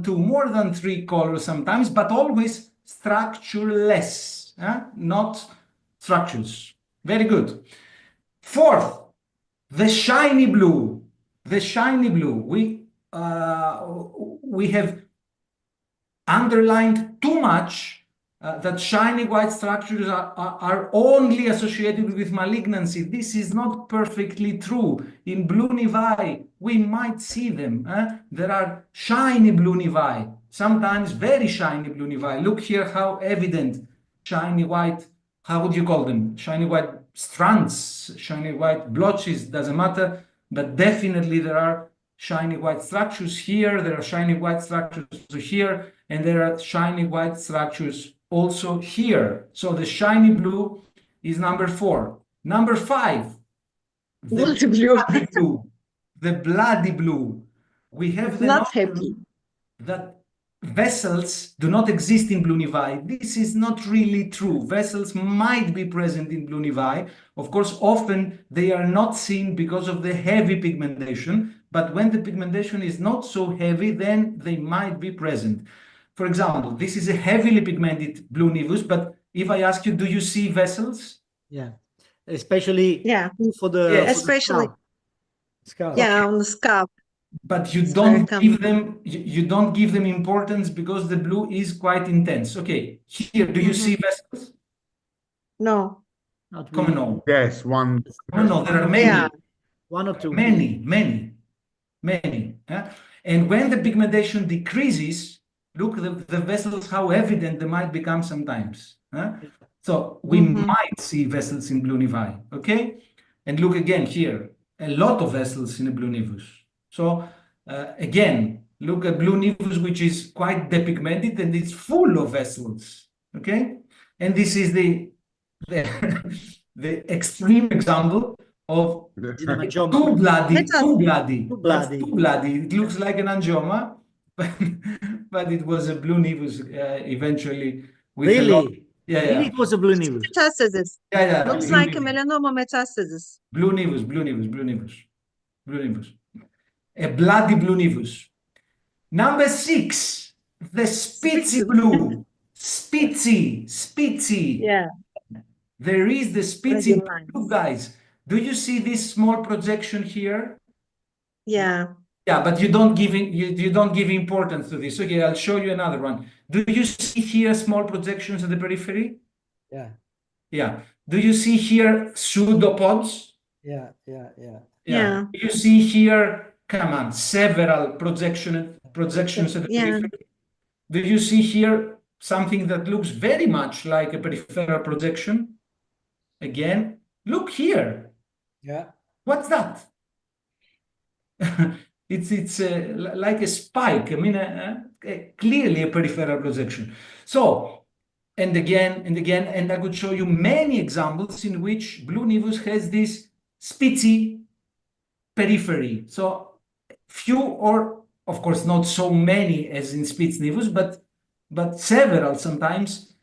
2, more than 3 colors sometimes, but always structureless, not structures. Very good. Fourth, the shiny blue. The shiny blue. We have underlined too much that shiny white structures are only associated with malignancy. This is not perfectly true. In blue nevi, we might see them. There are shiny blue nevi, sometimes very shiny blue nevi. Look here how evident shiny white, how would you call them? Shiny white strands, shiny white blotches, doesn't matter, but definitely there are shiny white structures here, there are shiny white structures here, and there are shiny white structures also here. So the shiny blue is number 4. Number 5, the Bloody blue. bloody blue. The bloody blue. We have the Not notion happy. that vessels do not exist in blue nevi. This is not really true. Vessels might be present in blue nevi. Of course, often they are not seen because of the heavy pigmentation, but when the pigmentation is not so heavy, then they might be present. For example, this is a heavily pigmented blue nevus, but if I ask you, do you see vessels? Yeah, especially Yeah. for the, Yes. for the Especially, scalp. yeah, on the scalp. But you It's don't very give common. them you don't give them importance because the blue is quite intense. Okay, here, do you see vessels? No. Not Come really. on, no. Yes, one. No, there are many. Yeah. One or two. Many. Yeah? And when the pigmentation decreases, look the vessels, how evident they might become sometimes. Huh? So we might see vessels in blue nevi, okay? And look again here, a lot of vessels in a blue nevus. So again, look at blue nevus, which is quite depigmented and it's full of vessels, okay? And this is the extreme example of Angioma. too bloody. Metastasis. Too bloody. That's too bloody. It looks like an angioma, but it was a blue nevus eventually. With a lot. Really? Yeah, Really, yeah. it was a blue nevus. Metastasis. Yeah. Looks blue like a nevus. melanoma metastasis. Blue nevus. A bloody blue nevus. Number 6, the spitzy blue. Spitzy. Yeah. There is the spitzy Very blue, nice. guys. Do you see this small projection here? Yeah. Yeah, but you don't give importance to this. Okay, I'll show you another one. Do you see here small projections at the periphery? Yeah. Yeah. Do you see here pseudopods? Yeah. Yeah. Do you see here, come on, several projections at the Yeah. periphery? Do you see here something that looks very much like a peripheral projection? Again, look here. Yeah. What's that? It's like a spike. I mean, clearly a peripheral projection. So, and again, and I could show you many examples in which blue nevus has this spitzy periphery. So few, or of course not so many as in spitz nevus, but several sometimes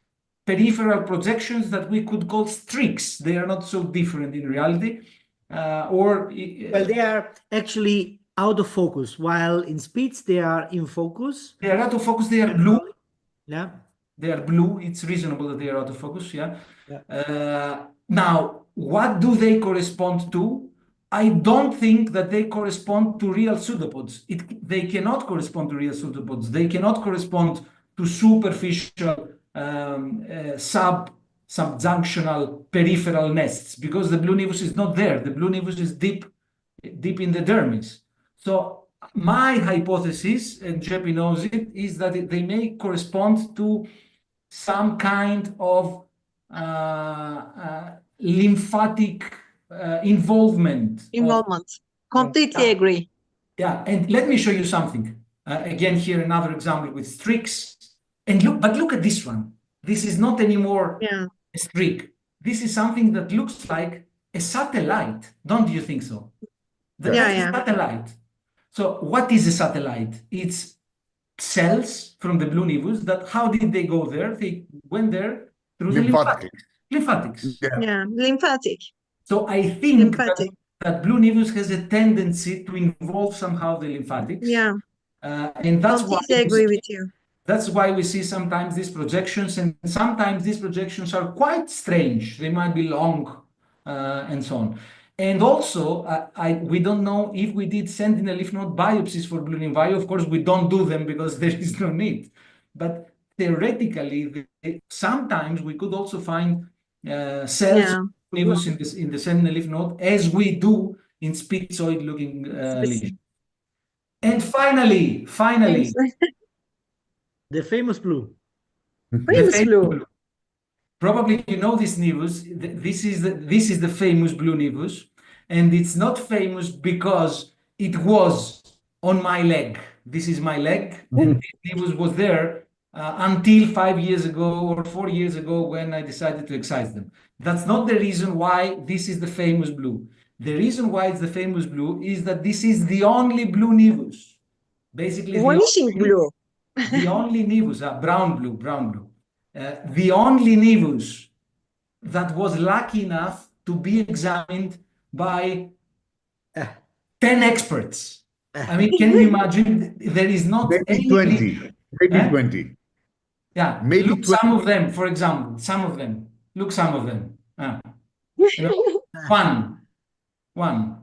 peripheral projections that we could call streaks. They are not so different in reality. Well, they are actually out of focus, while in Spitz they are in focus. They are out of focus. They are blue. Yeah. They are blue. It's reasonable that they are out of focus. Yeah. Now, what do they correspond to? I don't think that they correspond to real pseudopods. They cannot correspond to real pseudopods. They cannot correspond to superficial subjunctional peripheral nests because the blue nevus is not there. The blue nevus is deep in the dermis. So my hypothesis, and Jeppy knows it, is that they may correspond to some kind of lymphatic involvement. Completely agree. Yeah, and let me show you something. Again, here another example with streaks. And look at this one. This is not anymore a streak. This is something that looks like a satellite. Don't you think so? That's a satellite. So what is a satellite? It's cells from the blue nevus that, how did they go there? They went there through the lymphatics. Yeah, lymphatic. So I think that blue nevus has a tendency to involve somehow the lymphatics. Yeah. And that's why I agree with you. That's why we see sometimes these projections, and sometimes these projections are quite strange. They might be long and so on. And also, we don't know if we did sentinel lymph node biopsies for blue nevi. Of course, we don't do them because there is no need. But theoretically, sometimes we could also find cells in the sentinel lymph node, as we do in spitzoid-looking lesions. And finally, the famous blue. Probably you know this nevus. This is the famous blue nevus, and it's not famous because it was on my leg. This is my leg, and this nevus was there until 5 years ago or 4 years ago when I decided to excise them. That's not the reason why this is the famous blue. The reason why it's the famous blue is that this is the only blue nevus. Basically, Vanishing blue. the only nevus, brown blue. The only nevus that was lucky enough to be examined by 10 experts. I mean, can you imagine? There is not Maybe any 20. Maybe 20. Yeah, Maybe look 20. some of them, for example, some of them. Look some of them. You know, one,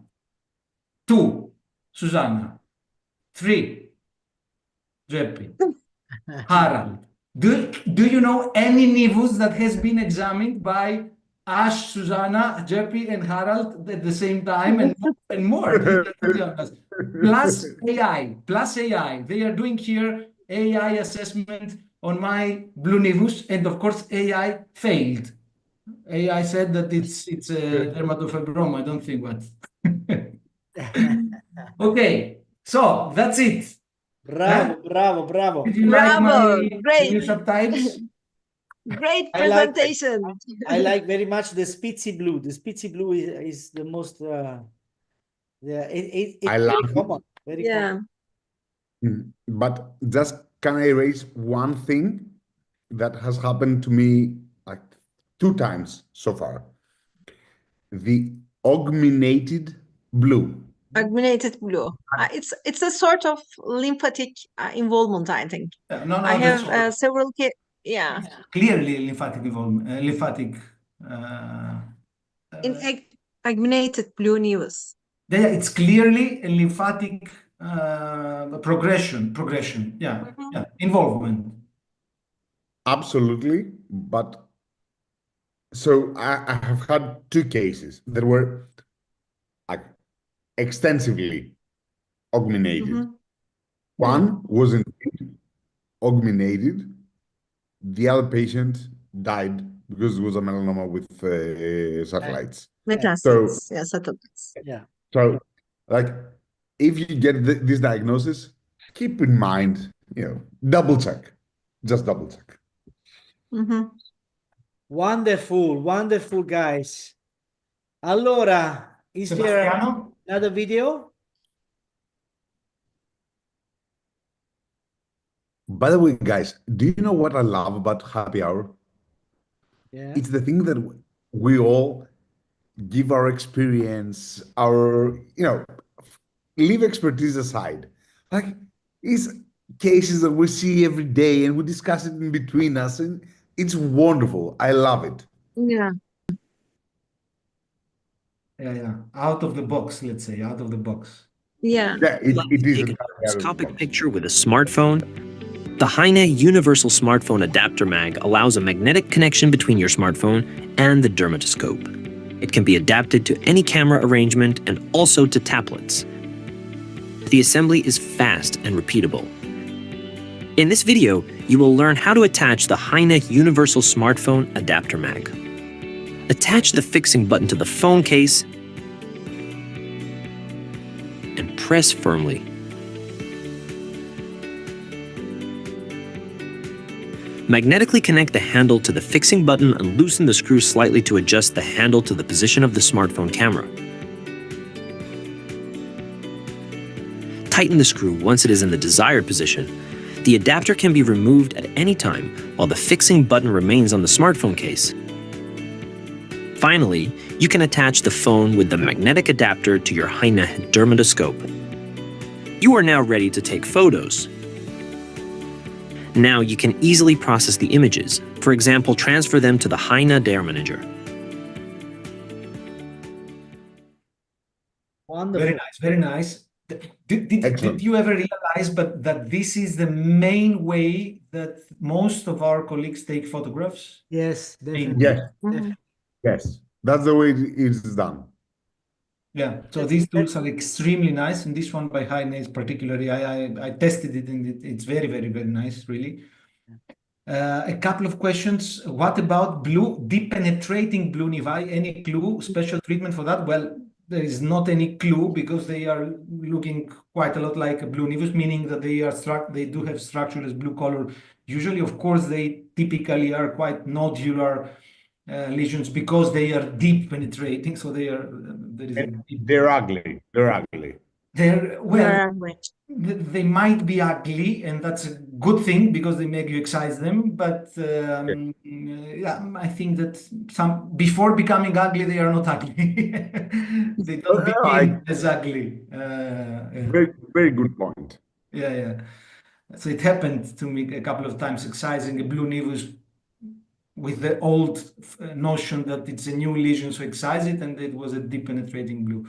two, Susanna, three, Jeppy, Harald. Do you know any nevus that has been examined by Ash, Susanna, Jeppy, and Harald at the same time and more? Plus AI. They are doing here AI assessment on my blue nevus, and of course AI failed. AI said that it's a dermatofibroma. I don't think what. Okay, so that's it. Bravo. Did you like Bravo, my great. new subtypes? Great I like- presentation. I like very much the Spitzy blue. The Spitzy blue is the most it's I very love it. common. Very Yeah. common. But just can I raise one thing that has happened to me like 2 times so far? The augmented blue. Augmented blue. It's a sort of lymphatic involvement, I think. No, I that's have several yeah. clearly lymphatic involvement, lymphatic. In augmented blue nevus. Yeah, it's clearly a lymphatic progression. Yeah, involvement. Absolutely. But so I have had 2 cases that were like extensively augmented. One was indeed augmented. The other patient died because it was a melanoma with satellites. Metastasis. Yeah, satellites. Yeah. So, like, if you get this diagnosis, keep in mind, double check. Just double check. Wonderful, guys. Allora, is there Sebastiano? another video? By the way, guys, do you know what I love about happy hour? Yeah. It's the thing that we all give our experience, leave expertise aside. Like, it's cases that we see every day and we discuss it in between us, and it's wonderful. I love it. Yeah. Yeah. Out of the box, let's say, out of the box. Yeah. Yeah, it is. Take a dermoscopic picture with a smartphone. The Heine Universal Smartphone Adapter Mag allows a magnetic connection between your smartphone and the dermatoscope. It can be adapted to any camera arrangement and also to tablets. The assembly is fast and repeatable. In this video, you will learn how to attach the Heine Universal Smartphone Adapter Mag. Attach the fixing button to the phone case and press firmly. Magnetically connect the handle to the fixing button and loosen the screw slightly to adjust the handle to the position of the smartphone camera. Tighten the screw once it is in the desired position. The adapter can be removed at any time while the fixing button remains on the smartphone case. Finally, you can attach the phone with the magnetic adapter to your Heine dermatoscope. You are now ready to take photos. Now you can easily process the images. For example, transfer them to the Heine Dermanager. Wonderful. Very nice. Did you ever realize that this is the main way that most of our colleagues take photographs? Yes, definitely. Yes. Yes, that's the way it is done. Yeah, so these tools are extremely nice, and this one by Heine is particularly, I tested it, and it's very nice, really. A couple of questions. What about deep penetrating blue nevi? Any clue, special treatment for that? Well, there is not any clue because they are looking quite a lot like a blue nevus, meaning that they do have structure as blue color Usually, of course, they typically are quite nodular lesions because they are deep penetrating. So they are there is a deep, They're ugly. They're ugly. they're well, Very they might be ugly, and that's a good thing because they make you excise them. But yeah, I think that some before becoming ugly, they are not ugly. They don't begin as ugly. Yeah. Very, very good point. Yeah, yeah. So it happened to me a couple of times excising a blue nevus with the old notion that it's a new lesion, so excise it, and it was a deep penetrating blue.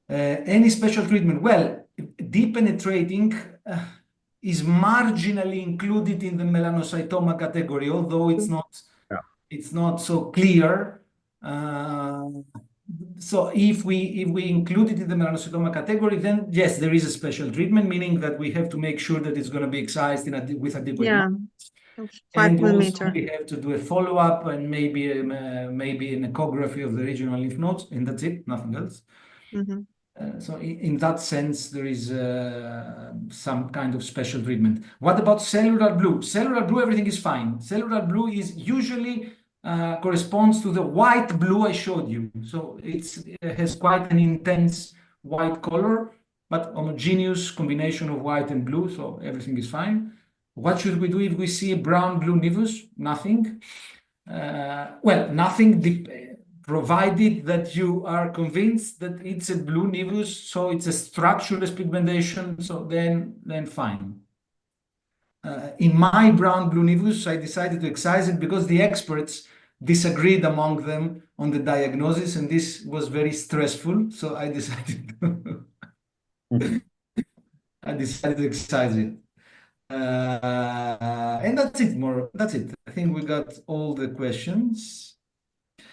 Any special treatment? Well, deep penetrating is marginally included in the melanocytoma category, although it's not so clear. So if we include it in the melanocytoma category, then yes, there is a special treatment, meaning that we have to make sure that it's going to be excised with adequate. Yeah, margins. 5 And also millimeter. we have to do a follow-up and maybe an echography of the regional lymph nodes, and that's it, nothing else. Mhm. So in that sense, there is some kind of special treatment. What about cellular blue? Cellular blue, everything is fine. Cellular blue is usually corresponds to the white blue I showed you. So it has quite an intense white color, but homogeneous combination of white and blue. So everything is fine. What should we do if we see a brown blue nevus? Nothing. Well, nothing. Provided that you are convinced that it's a blue nevus, so it's a structureless pigmentation, so then fine. In my brown blue nevus, I decided to excise it because the experts disagreed among them on the diagnosis, and this was very stressful. So I decided to excise it. And that's it. That's it. I think we got all the questions.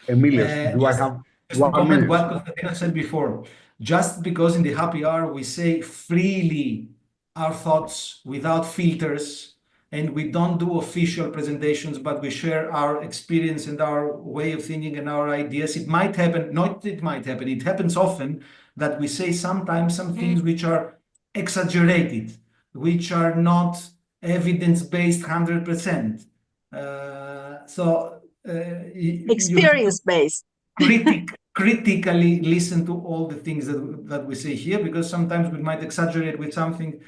Emilius, do I have just to 1 comment minute? what Constantina said before? Just because in the happy hour we say freely our thoughts without filters, and we don't do official presentations, but we share our experience and our way of thinking and our ideas. It might happen, it happens often that we say sometimes some things which are exaggerated, which are not evidence-based 100%. Experience-based. Critically listen to all the things that we say here, because sometimes we might exaggerate with something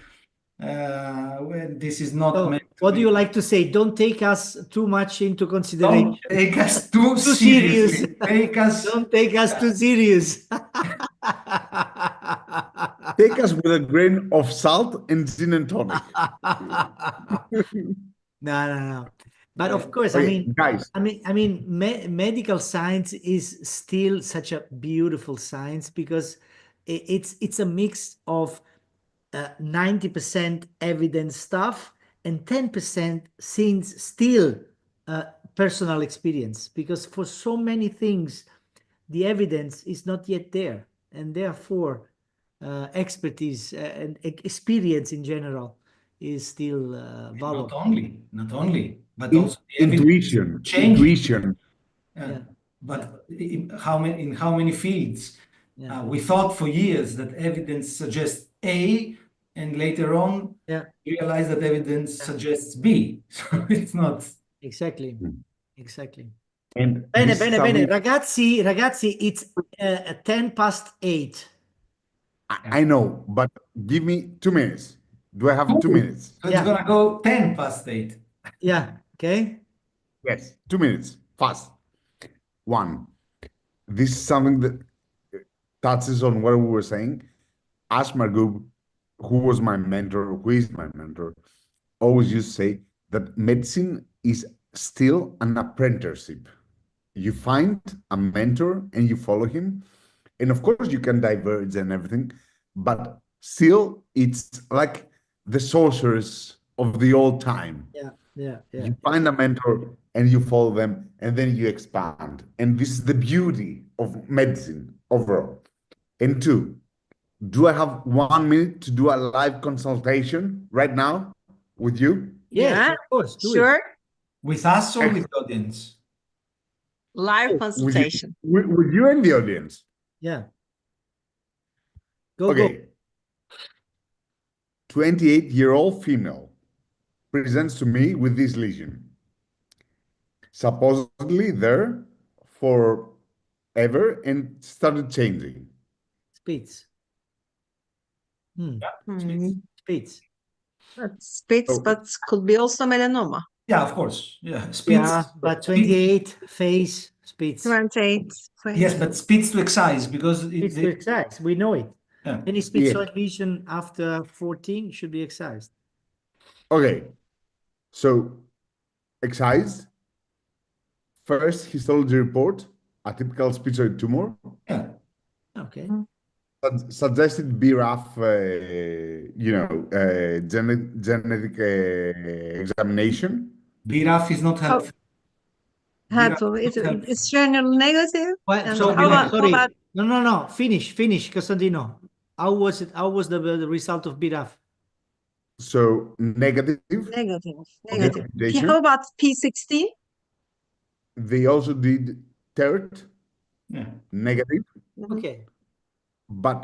when this is not meant to What be. do you like to say? Don't take us too much into consideration. Don't take us too serious. seriously. Don't take us too serious. Take us with a grain of salt and gin and tonic. No. But of course, Okay, guys. medical science is still such a beautiful science because it's a mix of 90% evidence stuff and 10% since still personal experience, because for so many things the evidence is not yet there, and therefore expertise and experience in general is still valuable. Not only, but also the Intuition. Yeah. But in how many fields? We thought for years that evidence suggests A, and later on realize that evidence suggests B. So it's not exactly. And Bene, ragazzi, it's 8:10. I know, but give me 2 minutes. Do I have 2 minutes? So it's gonna go 8:10. Yeah. Okay. Yes, 2 minutes. Fast. One. This is something that touches on what we were saying. Ash Margub, who was my mentor, who is my mentor, always used to say that medicine is still an apprenticeship. You find a mentor and you follow him. And of course, you can diverge and everything, but still, it's like the sorcerers of the old time. Yeah. You find a mentor and you follow them, and then you expand. And this is the beauty of medicine overall. And two, do I have 1 minute to do a live consultation right now with you? Yes, of course. Sure. With us or with the audience? Live consultation. With you and the audience. Yeah. Go. 28-year-old female, presents to me with this lesion. Supposedly there forever and started changing. Spitz. Hmm. Spitz. That's Spitz, Oh. but could be also melanoma. Yeah, of course. Yeah, Spitz. Yeah, but 28 phase Spitz. 28. Yes, but Spitz to excise because Spitz to excise. We know it. Yeah. Any spitzoid lesion after 14 should be excised. Okay, so excised. First histology report, atypical spitzoid tumor. Yeah. Okay. Suggested BRAF, genetic examination. BRAF is not helpful. Helpful. It's generally negative. Well, And so, how about no. Finish, Costantino. How was it? How was the result of BRAF? So negative. negative? Mutation. How about P16? They also did TERT, negative, Okay. but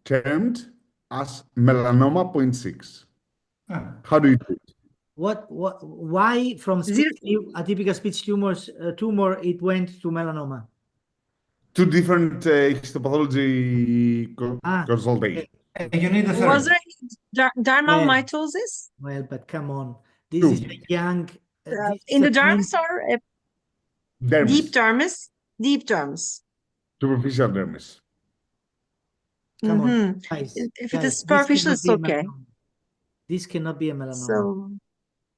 termed as melanoma 0.6. How do you do it? Why from atypical Spitz tumor it went to melanoma? Two different histopathology consultations. You need a third. Was there dermal mitosis? Well, but come on. This is a young... in the dermis or Dermis. deep dermis? Deep dermis. Superficial dermis. Come on, guys. If it is superficial, it's okay. This cannot be a melanoma. So,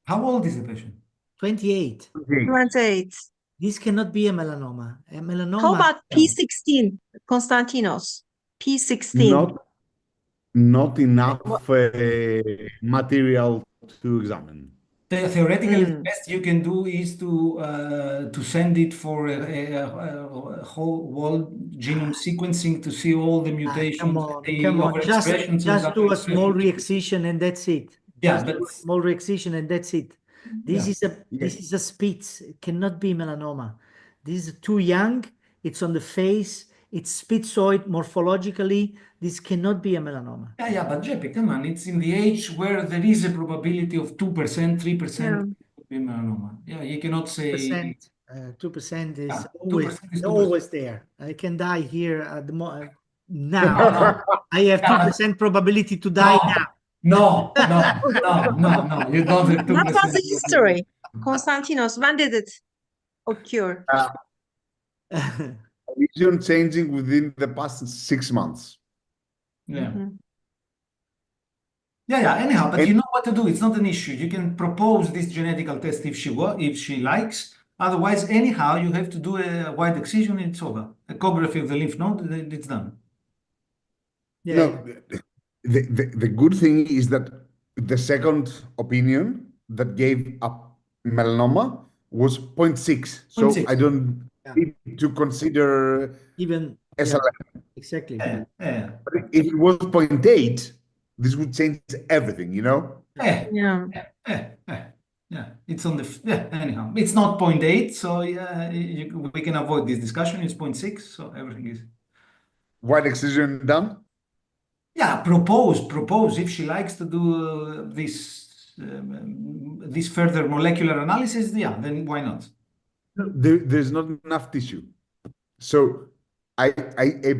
how old is the patient? 28. 28. This cannot be a melanoma. A melanoma. How about P16, Konstantinos? P16. Not enough material to examine. Theoretically, the best you can do is to send it for a whole genome sequencing to see all the mutations. Come on. Just do a small re-excision and that's it. Yeah, just but do a small re-excision and that's it. This is a Spitz. It cannot be melanoma. This is too young. It's on the face. It's spitzoid morphologically. This cannot be a melanoma. Yeah, but Jeppe, come on, it's in the age where there is a probability of 2%, 3% to be melanoma. Yeah, you cannot say 2% is 2% always there. I can die here at the now. I have 2% probability to die now. No. You don't have 2%. What was the history? Konstantinos, when did it occur? Lesion changing within the past 6 months. Yeah. Anyhow, but you know what to do. It's not an issue. You can propose this genetical test if she likes. Otherwise, anyhow, you have to do a wide excision and it's over. Echography of the lymph node, it's done. Yeah. No, the good thing is that the second opinion that gave up melanoma was 0.6. So 0.6. I don't need to consider even SLM. Exactly. Yeah. But if it was 0.8, this would change everything, you know? Yeah. It's on the anyhow. It's not 0.8, so we can avoid this discussion. It's 0.6, so everything is. Wide excision done? Yeah, propose if she likes to do this further molecular analysis. Yeah, then why not? There's not enough tissue, so I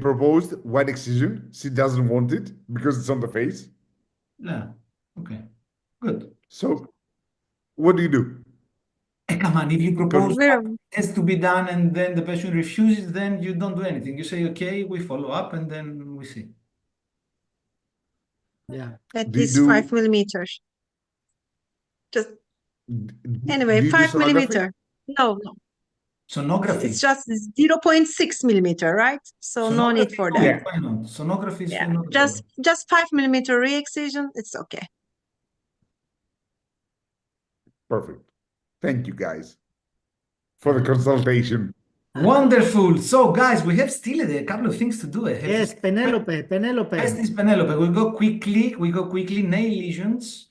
proposed wide excision. She doesn't want it because it's on the face. Yeah. Okay. Good. So, what do you do? Come on, if you propose what has to be done and then the patient refuses, then you don't do anything. You say, okay, we follow up and then we see. Yeah. At least 5 millimeters. Just anyway, 5 millimeter. No. Sonography. It's just 0.6 millimeter, right? So no need for that. Yeah. Why not? Sonography is just 5 millimeter re-excision. It's okay. Perfect. Thank you guys for the consultation. Wonderful. So, guys, we have still a couple of things to do. Yes, Penelope. First is Penelope. We go quickly. Nail lesions.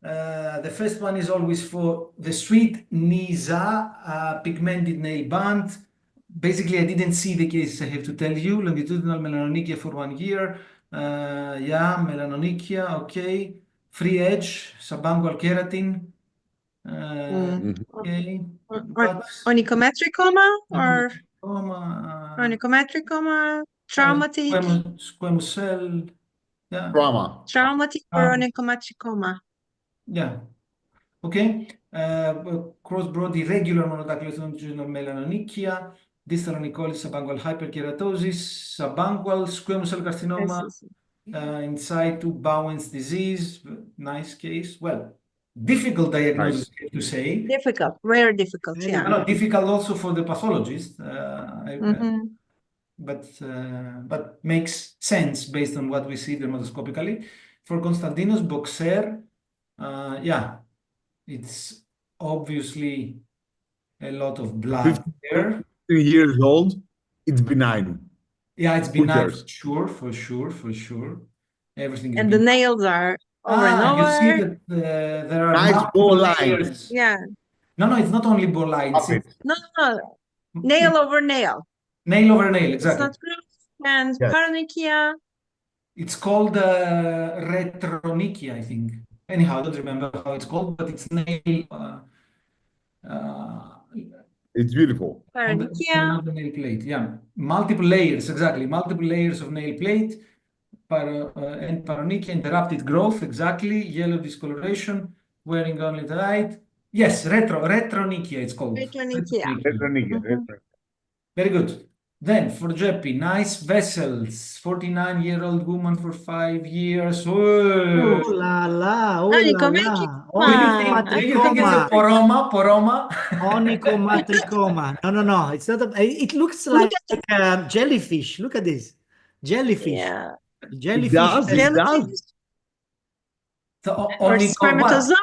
The first one is always for the sweet Nisa pigmented nail band. Basically, I didn't see the case, I have to tell you. Longitudinal melanonychia for 1 year. Melanonychia, okay. Free edge, subungual keratin. Okay, Or onychomatricoma or onychomactricoma, onychomatricoma, traumatic, squamous cell, yeah, traumatic or onychomatricoma. yeah. Okay, cross-broad irregular monodactyl longitudinal melanonychia, distal onychosis, subungual hyperkeratosis, subungual squamous cell carcinoma, in situ Bowen's disease. Nice case. Well, difficult diagnosis, I have to say. Difficult, very difficult, Very yeah. No, difficult also for the pathologist, but makes sense based on what we see dermoscopically. For Konstantinos Boxer, yeah, it's obviously a lot of blood there. 2 years old, it's benign. Yeah, it's Who benign cares? for sure. Everything is And the benign. nails are over and You see over. that there are Nice multiple ball lines. layers. Yeah. No, it's not only ball lines. Love it. No, nail over nail. Nail over nail, It's exactly. not gross. And Yes. paronychia. It's called retronychia, I think. Anyhow, I don't remember how it's called, but it's nail. It's beautiful. On the nail plate, yeah. Multiple layers, exactly. Multiple layers of nail plate. And paronychia, interrupted growth, exactly. Yellow discoloration, wearing only the light. Yes, retronychia, it's called. Retronychia. Retronychia. Very good. Then for Jeppy, nice vessels. 49-year-old woman for 5 years. Oh la la, oh la la. Do you think it's a poroma? Onychomatricoma. No. It's not. It looks like a jellyfish. Look at this. Jellyfish. Yeah. Jellyfish. It does. So, Or spermatozoa.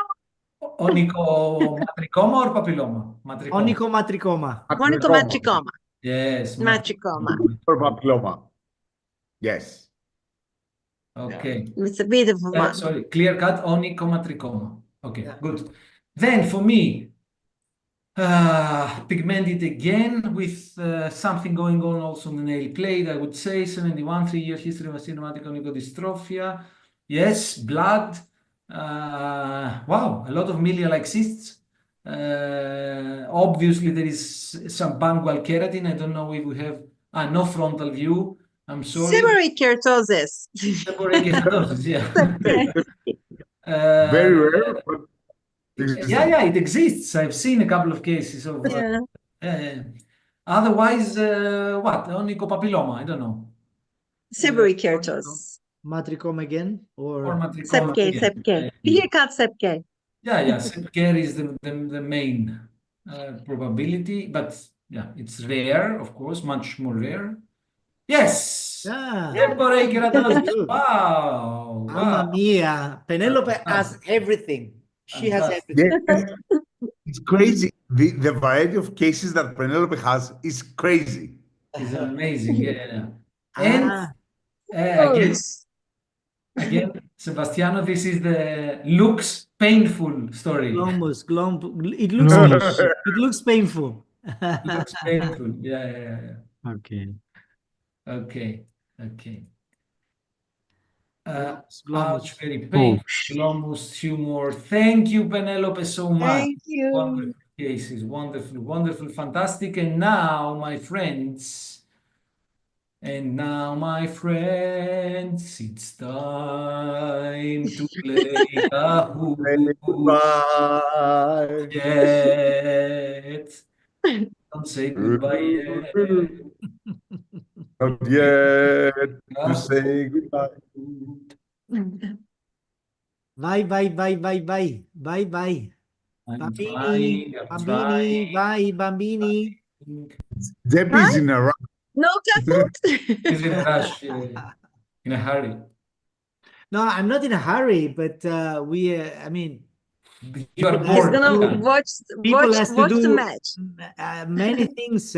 Onychomatricoma or papilloma? Onychomatricoma. Onychomatricoma. Yes. Matricoma. Or papilloma. Yes. Okay. It's a beautiful one. Sorry, clear cut onychomatricoma. Okay, Yeah. good. Then for me, pigmented again with something going on also on the nail plate, I would say 71, 3-year history of cinematic onychodystrophia. Yes, blood. Wow, a lot of milia-like cysts. Obviously, there is some bungual keratin. I don't know if we have no frontal view. I'm sorry. Seborrheic keratosis. Seborrheic keratosis, yeah. Very rare, but Yeah, it exists. I've seen a couple of cases of. Otherwise, what? Onychopapilloma? I don't know. Seborrheic keratosis. Matricoma again or matricoma. Sepke. Clear cut sepke. Yeah. Sepke is the main probability, but yeah, it's rare, of course, much more rare. Yes. Seborrheic keratosis. Wow. Mamma mia. Penelope has everything. She has everything. yes, it's crazy. The variety of cases that Penelope has is crazy. It's amazing. Yeah. And again, Sebastiano, this is the looks painful story. Glomus. It looks painful. It looks painful. It looks painful. Yeah. Okay. Okay. Glomus. Very painful. Glomus tumor. Thank you, Penelope, so much. Thank you. Wonderful cases. Wonderful, fantastic. And now, my friends, it's time to play Kahoot. Bye. Yet. Don't say goodbye yet. Not yet to say goodbye. Bye. Bambini. Bye, Bambini. Debbie's in a rush. No Kahoot. He's in a rush, in a hurry. No, I'm not in a hurry, but You are He's bored. gonna watch the match. Many things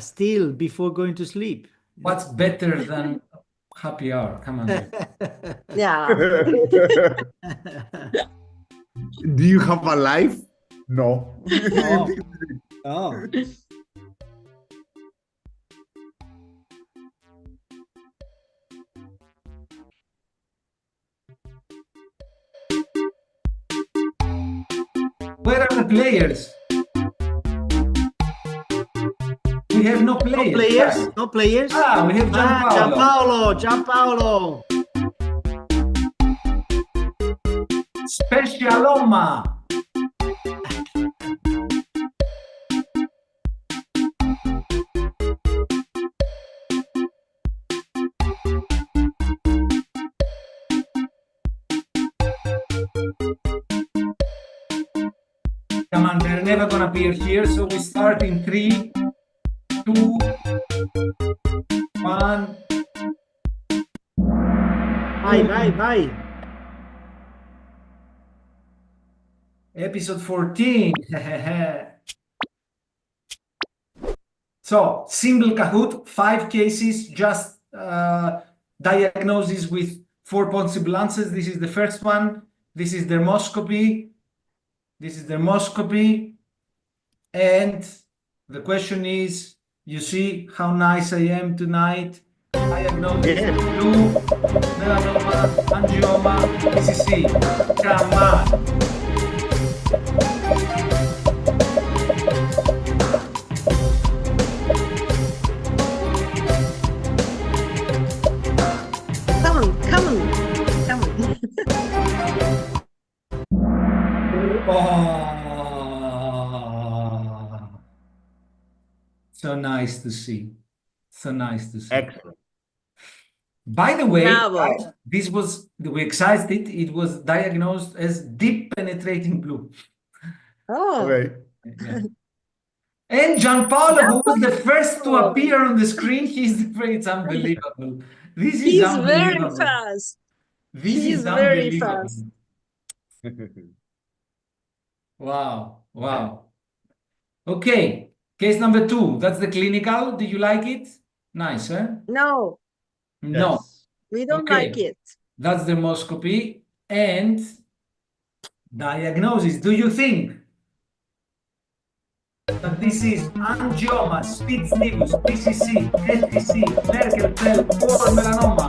still before going to sleep. What's better than happy hour? Come on. Yeah. Do you have a life? No. Oh. Where are the players? We have no No players. players? No players? Ah, we have Gianpaolo. Gianpaolo. Specialoma. Come on, they're never gonna appear here, so we start in 3, 2, 1. Vai. Episode 14. So, single Kahoot, 5 cases, just diagnosis with 4 possible answers. This is the first one. This is dermoscopy. This is dermoscopy. And the question is, you see how nice I am tonight? Diagnosis, blue, melanoma, angioma, PCC. Come on. Come on. Oh, so nice to see. So nice to see. Excellent. By the way, Bravo. this was, we excised it. It was diagnosed as deep penetrating blue. Oh, Okay. Yeah. And Gianpaolo, who was the first to appear on the screen, it's unbelievable. This is he's very unbelievable. fast. This He's is very unbelievable. fast. Wow. Okay, case number 2. That's the clinical. Do you like it? Nice, huh? No, No. Yes. we don't Okay. like it. That's dermoscopy and diagnosis. Do you think that this is angioma, spitz nevus, PCC, FTC, Merkel cell, or melanoma?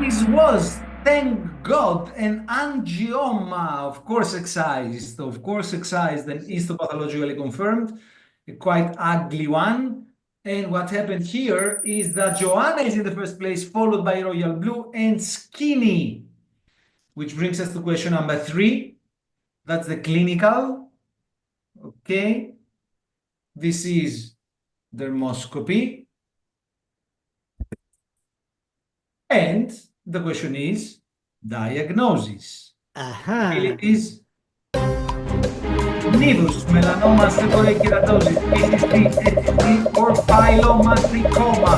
This was, thank God, an angioma, of course excised and histopathologically confirmed, a quite ugly one. And what happened here is that Joanna is in the first place, followed by royal blue and skinny, which brings us to question number 3. That's the clinical. Okay. This is dermoscopy. And the question is diagnosis. Aha. It is nevus, melanoma, seborrheic keratosis, PCC, FTC, or pilomatricoma.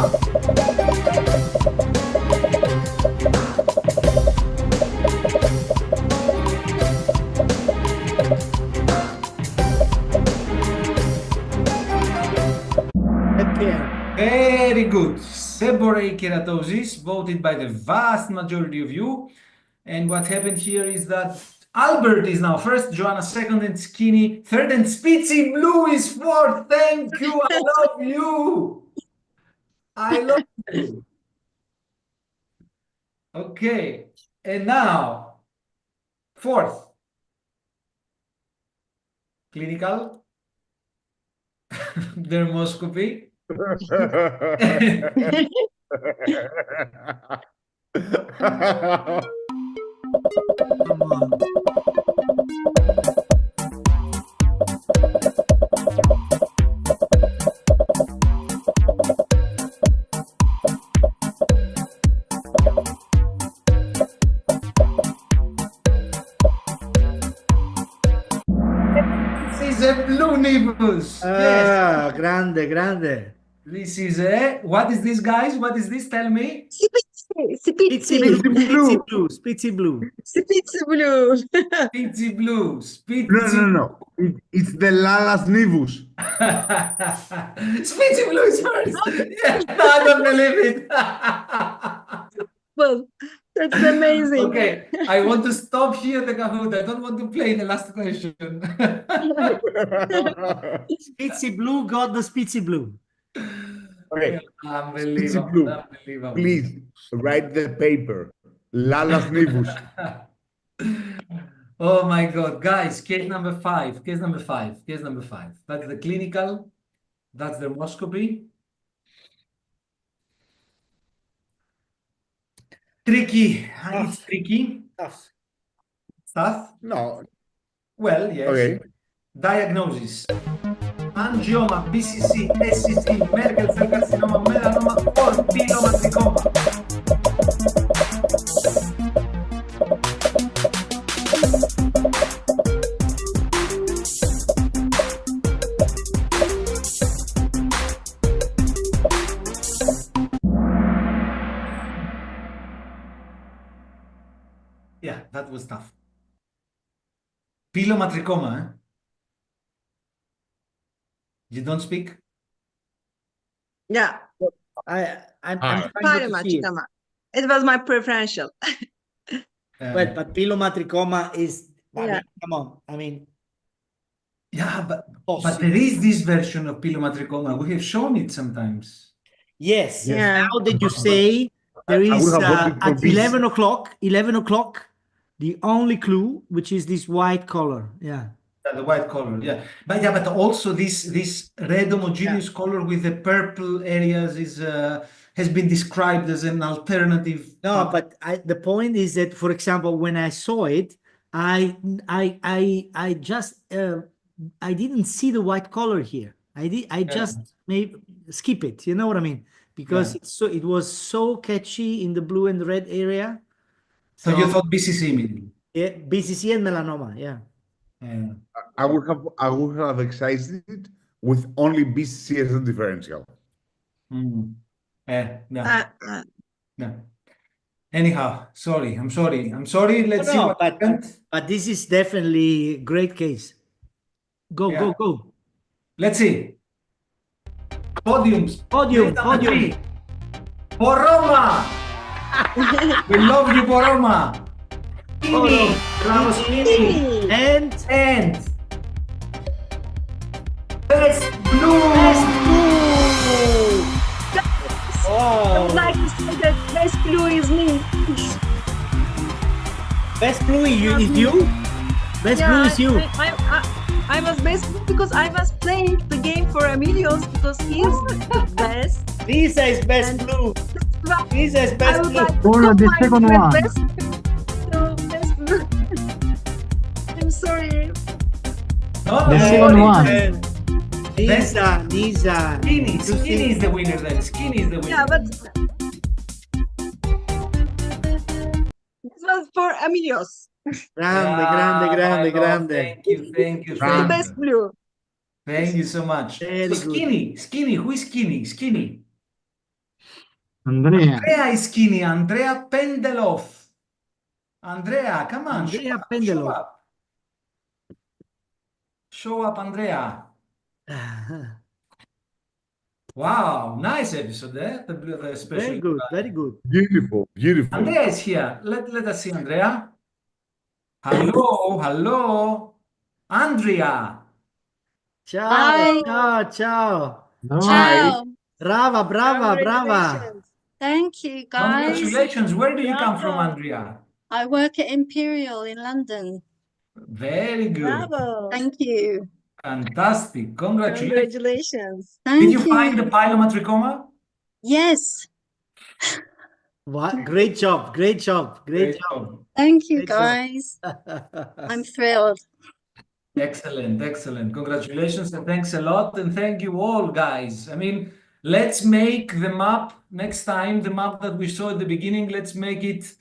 Very good. Seborrheic keratosis, voted by the vast majority of you. And what happened here is that Albert is now first, Joanna second, and Skinny third, and Spitzy Blue is fourth. Thank you. I love you. I love you. Okay. And now, fourth, clinical, dermoscopy. Come on. This is a blue nevus. Yes. Ah, grande. This is a, what is this, guys? What is this? Tell me. Spitzy Spitzy blue. Spitzy blue. blue. Spitzy blue. Spitzy. No. It's the Lalas Nivus. Spitzy blue is first. Yes, I don't believe it. Well, That's amazing. Okay, I want to stop here the Kahoot. I don't want to play the last question. Spitzy Blue got the Spitzy Blue. Okay, Unbelievable, Blue, unbelievable. please write the paper. Lalas Nivus. Oh my God, guys, case number five. That's the clinical, that's the dermoscopy. Tricky, it's tricky Tough. stuff. No, Well, yes. okay. Diagnosis: angioma, BCC, SCC, Merkel cell carcinoma, melanoma, or pilomatricoma. Yeah, that was tough. Pilomatricoma, eh? You don't speak? Yeah, I'm Ah. trying very not to much. see it. Come on. It was my preferential. Well, but pilomatricoma is, I Yeah. mean, come on. I mean, Yeah, but possible. there is this version of pilomatricoma. We have shown it sometimes. Yes. Yeah. Now that you say there I would is have voted for at this. 11 o'clock, the only clue, which is this white color. Yeah. The white color, yeah. But also this red homogeneous color with the purple areas is has been described as an alternative. No, but the point is that, for example, when I saw it, I just I didn't see the white color here. I just maybe skip it. You know what I mean? Because it was so catchy in the blue and red area. So you thought BCC immediately? Yeah, BCC and melanoma. Yeah. Yeah. I would have excised it with only BCC as a differential. Yeah. Uh, Anyhow, sorry. I'm sorry. Let's see what happened. But this is definitely a great case. Go. Let's see. Podiums. Podium. Poroma. We love you, Poroma. Skinny. Bravo, Skinny. And Best Blue. I would like to say that best blue is me. Best blue is you? Best blue is you. I was best blue because I was playing the game for Emilios because he's the best. Lisa is best blue. Lisa is best blue. Or the second one. Best blue. I'm sorry. The second one. Lisa. Skinny is the winner then. Skinny is the winner. Yeah, but this was for Emilios. Grande. Thank you. The best blue. Thank you so much. Very So Skinny. Who is Skinny? Skinny. Andrea. Andrea is Skinny. Andrea Pendelov. Andrea, come on. Andrea Pendelov. Show up, Andrea. Wow, nice episode, eh? The special. Very good. Beautiful. Andrea is here. Let us see Andrea. Hello. Andrea. Ciao. Hi. Brava. Thank you, guys. Congratulations. Where do you come from, Andrea? I work at Imperial in London. Very good. Bravo. Thank you. Fantastic. Congratulations. Thank Did you find the pilomatricoma? Yes. What? Great job. Thank you, Great job. guys. I'm thrilled. Excellent. Congratulations and thanks a lot. And thank you all, guys. I mean, let's make the map next time, the map that we saw at the beginning, let's make it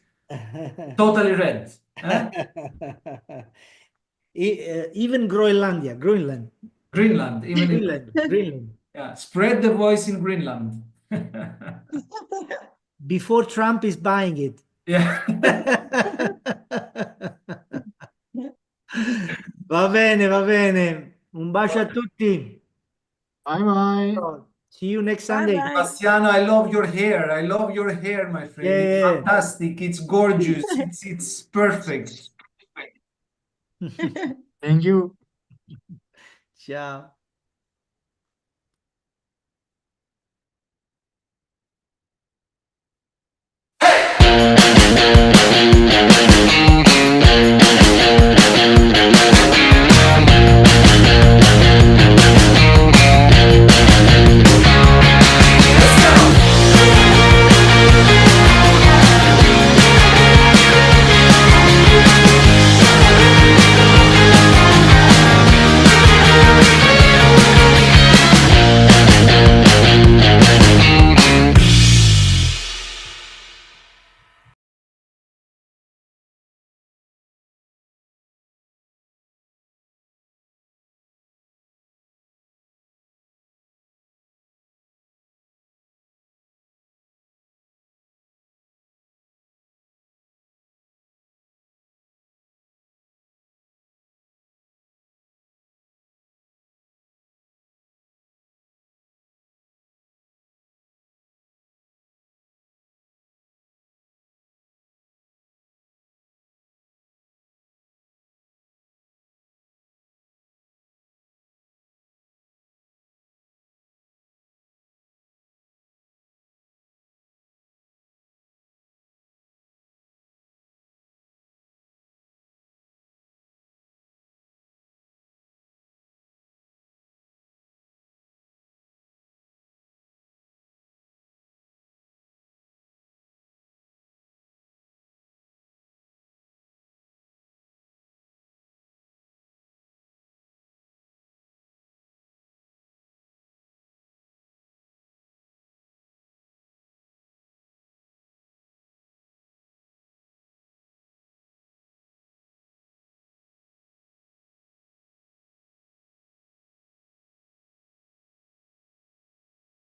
totally red. Eh? Even Greenland. Greenland. Yeah, spread the voice in Greenland. Before Trump is buying it. Yeah. Va bene. Un bacio a tutti. Bye bye. See you next Sunday. Bye-bye. Bastiano, I love your hair. I love your hair, my friend. Yeah, It's yeah. fantastic. It's gorgeous. It's perfect. Thank you. Ciao.